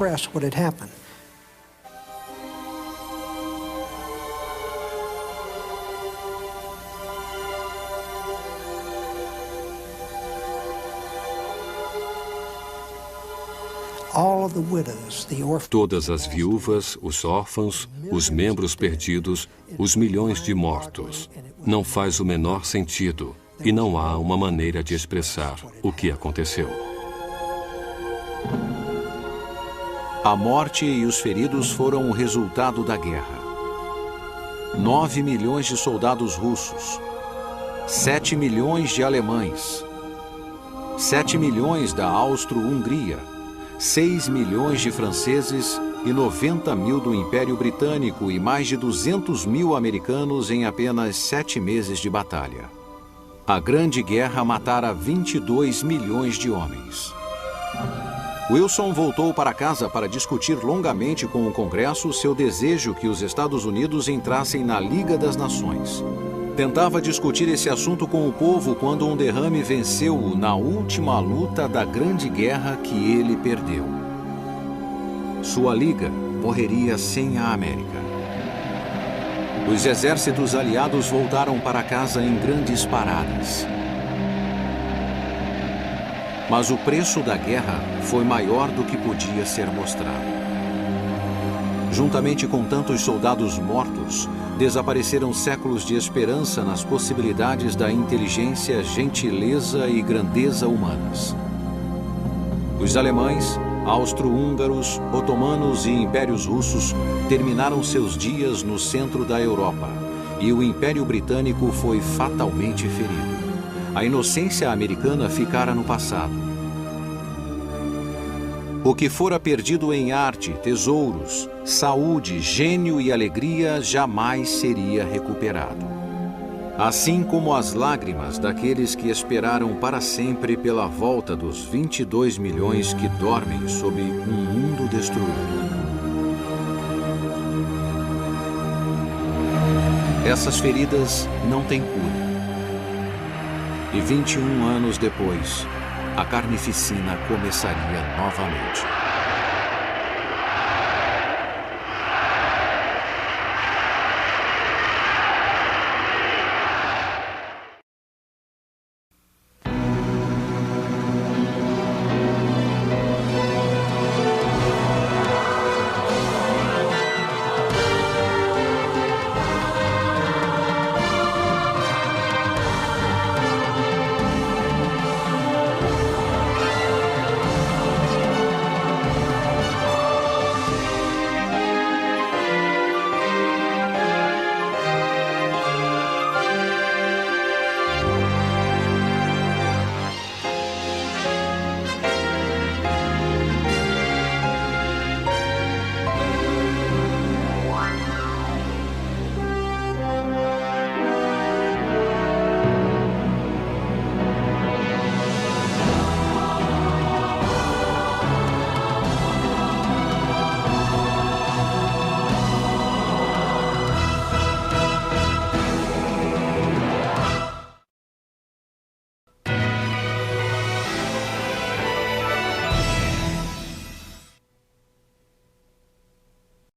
Todas as viúvas, os órfãos, os membros perdidos, os milhões de mortos. Não faz o menor sentido e não há uma maneira de expressar o que aconteceu. A morte e os feridos foram o resultado da guerra. 9 milhões de soldados russos, 7 milhões de alemães, 7 milhões da Austro-Hungria, 6 milhões de franceses e 90 mil do Império Britânico e mais de 200 mil americanos em apenas 7 meses de batalha. A Grande Guerra matara 22 milhões de homens. Wilson voltou para casa para discutir longamente com o Congresso seu desejo que os Estados Unidos entrassem na Liga das Nações. Tentava discutir esse assunto com o povo quando um derrame venceu-o na última luta da Grande Guerra que ele perdeu. Sua liga morreria sem a América. Os exércitos aliados voltaram para casa em grandes paradas. Mas o preço da guerra foi maior do que podia ser mostrado. Juntamente com tantos soldados mortos, desapareceram séculos de esperança nas possibilidades da inteligência, gentileza e grandeza humanas. Os alemães, austro-húngaros, otomanos e impérios russos terminaram seus dias no centro da Europa, e o Império Britânico foi fatalmente ferido. A inocência americana ficara no passado. O que fora perdido em arte, tesouros, saúde, gênio e alegria jamais seria recuperado. Assim como as lágrimas daqueles que esperaram para sempre pela volta dos 22 milhões que dormem sob um mundo destruído. Essas feridas não têm cura. E 21 anos depois, a carnificina começaria novamente.